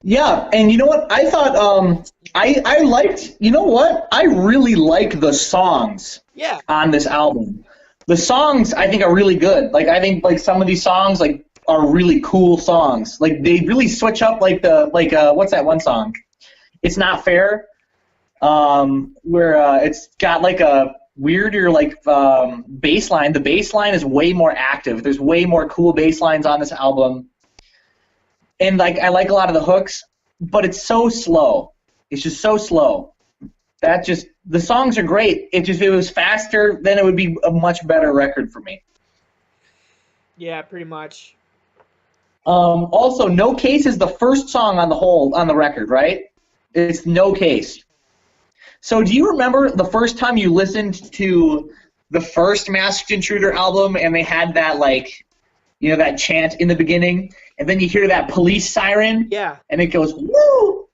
Speaker 3: Yeah, and you know what? I thought I liked, you know what? I really like the songs
Speaker 2: Yeah.
Speaker 3: on this album. The songs I think are really good. Like I think like some of these songs like are really cool songs. Like they really switch up like what's that one song? It's Not Fair. Where it's got like a weirder like bass line. The bass line is way more active. There's way more cool bass lines on this album. And like I like a lot of the hooks, but it's so slow. It's just so slow. The songs are great. If it was faster, then it would be a much better record for me.
Speaker 2: Yeah, pretty much.
Speaker 3: Also, No Case is the first song on the record, right? It's No Case. So do you remember the first time you listened to the first Masked Intruder album and they had that that chant in the beginning, and then you hear that police siren,
Speaker 2: Yeah.
Speaker 3: and it goes, woo!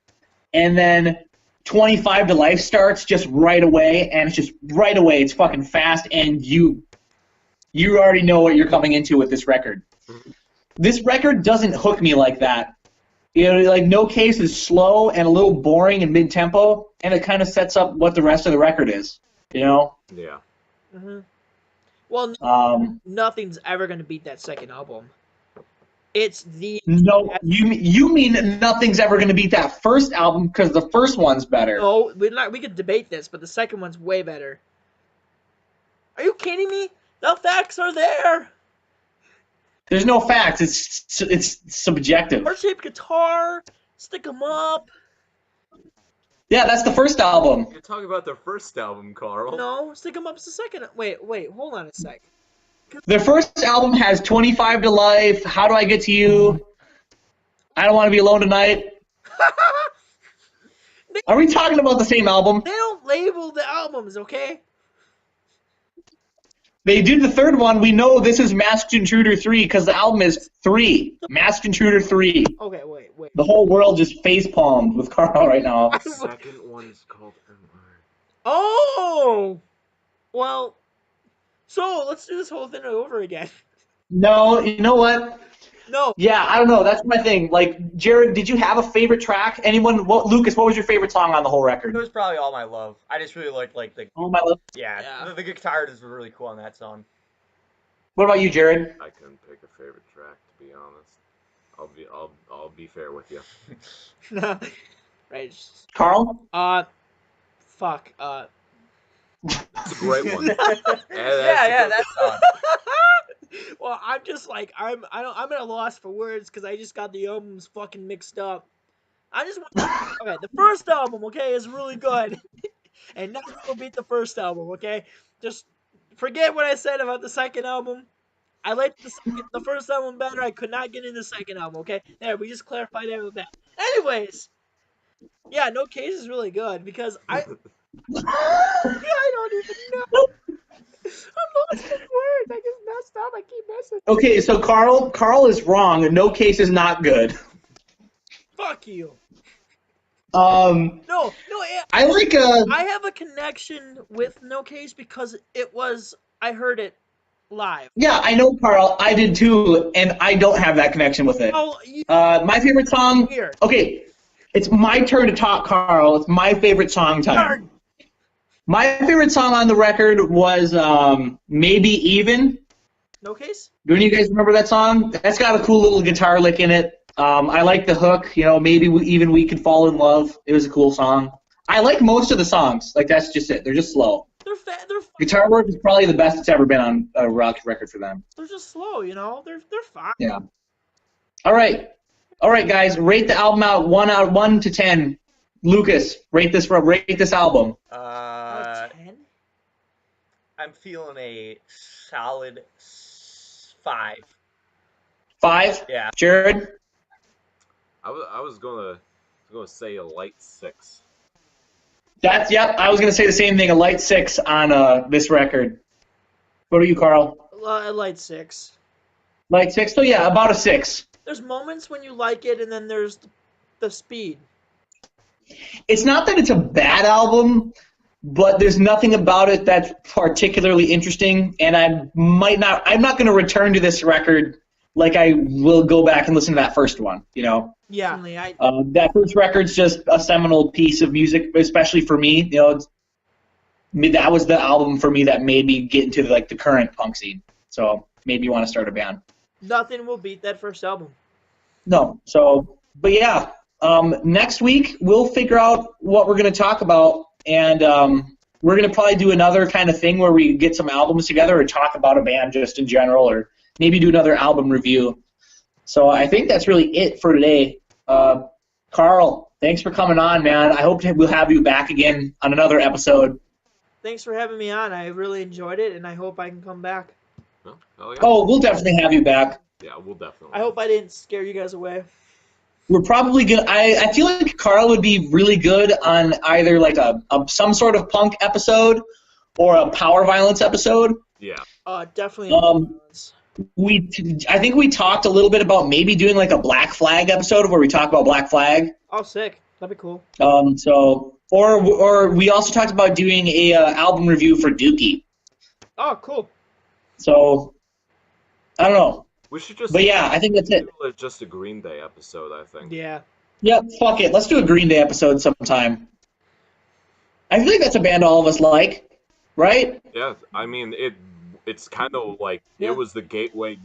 Speaker 3: And then 25 to Life starts just right away, and it's just right away. It's fucking fast, and you already know what you're coming into with this record. This record doesn't hook me like that. Like No Case is slow and a little boring and mid-tempo, and it kind of sets up what the rest of the record is,
Speaker 1: Yeah.
Speaker 2: Mm-hmm. Well, nothing's ever going to beat that second album. It's the
Speaker 3: No, you mean nothing's ever going to beat that first album because the first one's better.
Speaker 2: No, we could debate this, but the second one's way better. Are you kidding me? The facts are there.
Speaker 3: There's no facts. It's subjective.
Speaker 2: Heart-shaped guitar, stick 'em up.
Speaker 3: Yeah, that's the first album.
Speaker 1: You're talking about the first album, Carl.
Speaker 2: No, stick 'em up's the second. Wait, hold on a sec.
Speaker 3: The first album has 25 to Life, How Do I Get to You, I Don't Want to Be Alone Tonight. Are we talking about the same album?
Speaker 2: They don't label the albums, okay?
Speaker 3: They did the third one. We know this is Masked Intruder 3 because the album is 3. Masked Intruder 3.
Speaker 2: Okay, wait.
Speaker 3: The whole world just face-palmed with Carl right now.
Speaker 1: The second one is called MR.
Speaker 2: Oh! Well, so let's do this whole thing over again.
Speaker 3: No, you know what?
Speaker 2: No.
Speaker 3: Yeah, I don't know. That's my thing. Like, Jared, did you have a favorite track? Lucas, what was your favorite song on the whole record?
Speaker 4: It was probably All My Love. I just really liked the
Speaker 3: Oh, my love.
Speaker 2: Yeah.
Speaker 4: the guitar is really cool on that song.
Speaker 3: What about you, Jared?
Speaker 1: I couldn't pick a favorite track, to be honest. I'll be fair with you.
Speaker 2: Right.
Speaker 3: Carl?
Speaker 2: fuck.
Speaker 1: It's a great one.
Speaker 4: Yeah, that song.
Speaker 2: Well, I'm just like I'm at a loss for words because I just got the albums fucking mixed up. I just want okay. The first album, okay, is really good, and nothing will beat the first album. Okay, just forget what I said about the second album. I liked the first album better. I could not get into the second album. Okay, there we just clarified that with that. Anyways, yeah, No Case is really good because I don't even know. I'm lost for words. I just messed up. I keep messing.
Speaker 3: Okay, so Carl is wrong. No Case is not good.
Speaker 2: Fuck you.
Speaker 3: No, I like
Speaker 2: I have a connection with No Case because I heard it live.
Speaker 3: Yeah, I know, Carl. I did too, and I don't have that connection with it.
Speaker 2: Oh,
Speaker 3: my favorite song.
Speaker 2: Weird.
Speaker 3: Okay, it's my turn to talk, Carl. It's my favorite song time. My favorite song on the record was Maybe Even.
Speaker 2: No Case?
Speaker 3: Do any of you guys remember that song? That's got a cool little guitar lick in it. I like the hook. Maybe we could fall in love. It was a cool song. I like most of the songs. Like, that's just it. They're just slow.
Speaker 2: They're
Speaker 3: Guitar work is probably the best it's ever been on a rock record for them.
Speaker 2: They're just slow, They're fine.
Speaker 3: Yeah. All right, guys. Rate the album out of 1 to 10. Lucas, rate this album.
Speaker 2: 10?
Speaker 4: I'm feeling a solid 5.
Speaker 3: 5.
Speaker 4: Yeah.
Speaker 3: Jared.
Speaker 1: I was gonna say a light 6.
Speaker 3: I was gonna say the same thing. A light 6 on this record. What are you, Carl?
Speaker 2: Light 6.
Speaker 3: Light 6. So yeah, about a 6.
Speaker 2: There's moments when you like it, and then there's the speed.
Speaker 3: It's not that it's a bad album, but there's nothing about it that's particularly interesting, and I'm not going to return to this record like I will go back and listen to that first one,
Speaker 2: Yeah.
Speaker 3: That first record's just a seminal piece of music, especially for me. That was the album for me that made me get into the current punk scene. So maybe you want to start a band. Nothing
Speaker 2: will beat that first album.
Speaker 3: No. But yeah. Next week, we'll figure out what we're going to talk about, and we're going to probably do another kind of thing where we get some albums together or talk about a band just in general, or maybe do another album review. So I think that's really it for today. Carl, thanks for coming on, man. I hope we'll have you back again on another episode.
Speaker 2: Thanks for having me on. I really enjoyed it, and I hope I can come back.
Speaker 3: Oh, we'll definitely have you back.
Speaker 1: Yeah, we'll definitely.
Speaker 2: I hope I didn't scare you guys away.
Speaker 3: We're probably good. I feel like Carl would be really good on either some sort of punk episode or a power violence episode.
Speaker 1: Yeah.
Speaker 2: Definitely.
Speaker 3: I think we talked a little bit about maybe doing a Black Flag episode where we talk about Black Flag.
Speaker 2: Oh, sick. That'd be cool.
Speaker 3: Or we also talked about doing a album review for Dookie.
Speaker 2: Oh, cool.
Speaker 3: So I don't know.
Speaker 1: We should just.
Speaker 3: But yeah, I think that's it.
Speaker 1: Just a Green Day episode, I think.
Speaker 2: Yeah.
Speaker 3: Yep. Fuck it. Let's do a Green Day episode sometime. I feel like that's a band all of us like, right?
Speaker 1: Yeah. I mean, it's kind of it was the gateway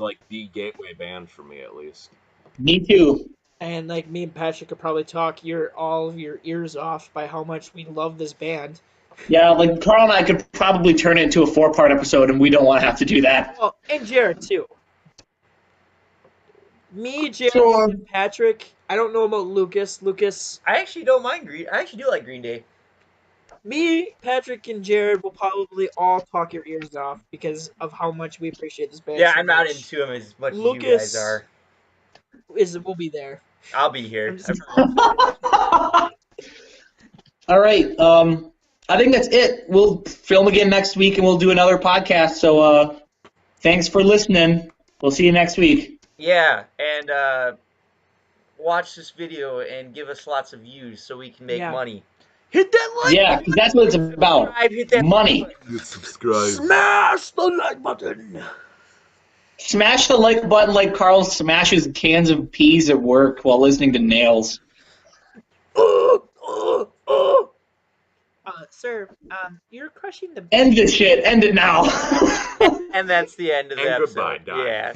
Speaker 1: band for me at least.
Speaker 3: Me too.
Speaker 2: And me and Patrick could probably talk all of your ears off by how much we love this band.
Speaker 3: Yeah, Carl and I could probably turn it into a 4-part episode, and we don't want to have to do that.
Speaker 2: Oh, and Jared too. Me, Jared, and Patrick. I don't know about Lucas.
Speaker 4: I actually don't mind I actually do like Green Day.
Speaker 2: Me, Patrick, and Jared will probably all talk your ears off because of how much we appreciate this band.
Speaker 4: Yeah, I'm not into them as much
Speaker 2: Lucas
Speaker 4: as you guys are.
Speaker 2: Will be there.
Speaker 4: I'll be here.
Speaker 3: All right. I think that's it. We'll film again next week, and we'll do another podcast. So thanks for listening. We'll see you next week.
Speaker 4: Yeah, and watch this video and give us lots of views so we can make money.
Speaker 2: Hit that like
Speaker 3: Yeah, because that's what it's about.
Speaker 4: Hit that
Speaker 3: Money.
Speaker 1: Subscribe.
Speaker 2: Smash the like button.
Speaker 3: Smash the like button like Carl smashes cans of peas at work while listening to Nails.
Speaker 2: Sir, you're crushing the...
Speaker 3: End this shit. End it now.
Speaker 4: And that's the end of the
Speaker 1: And
Speaker 4: episode.
Speaker 1: goodbye, Doc.
Speaker 4: Yeah.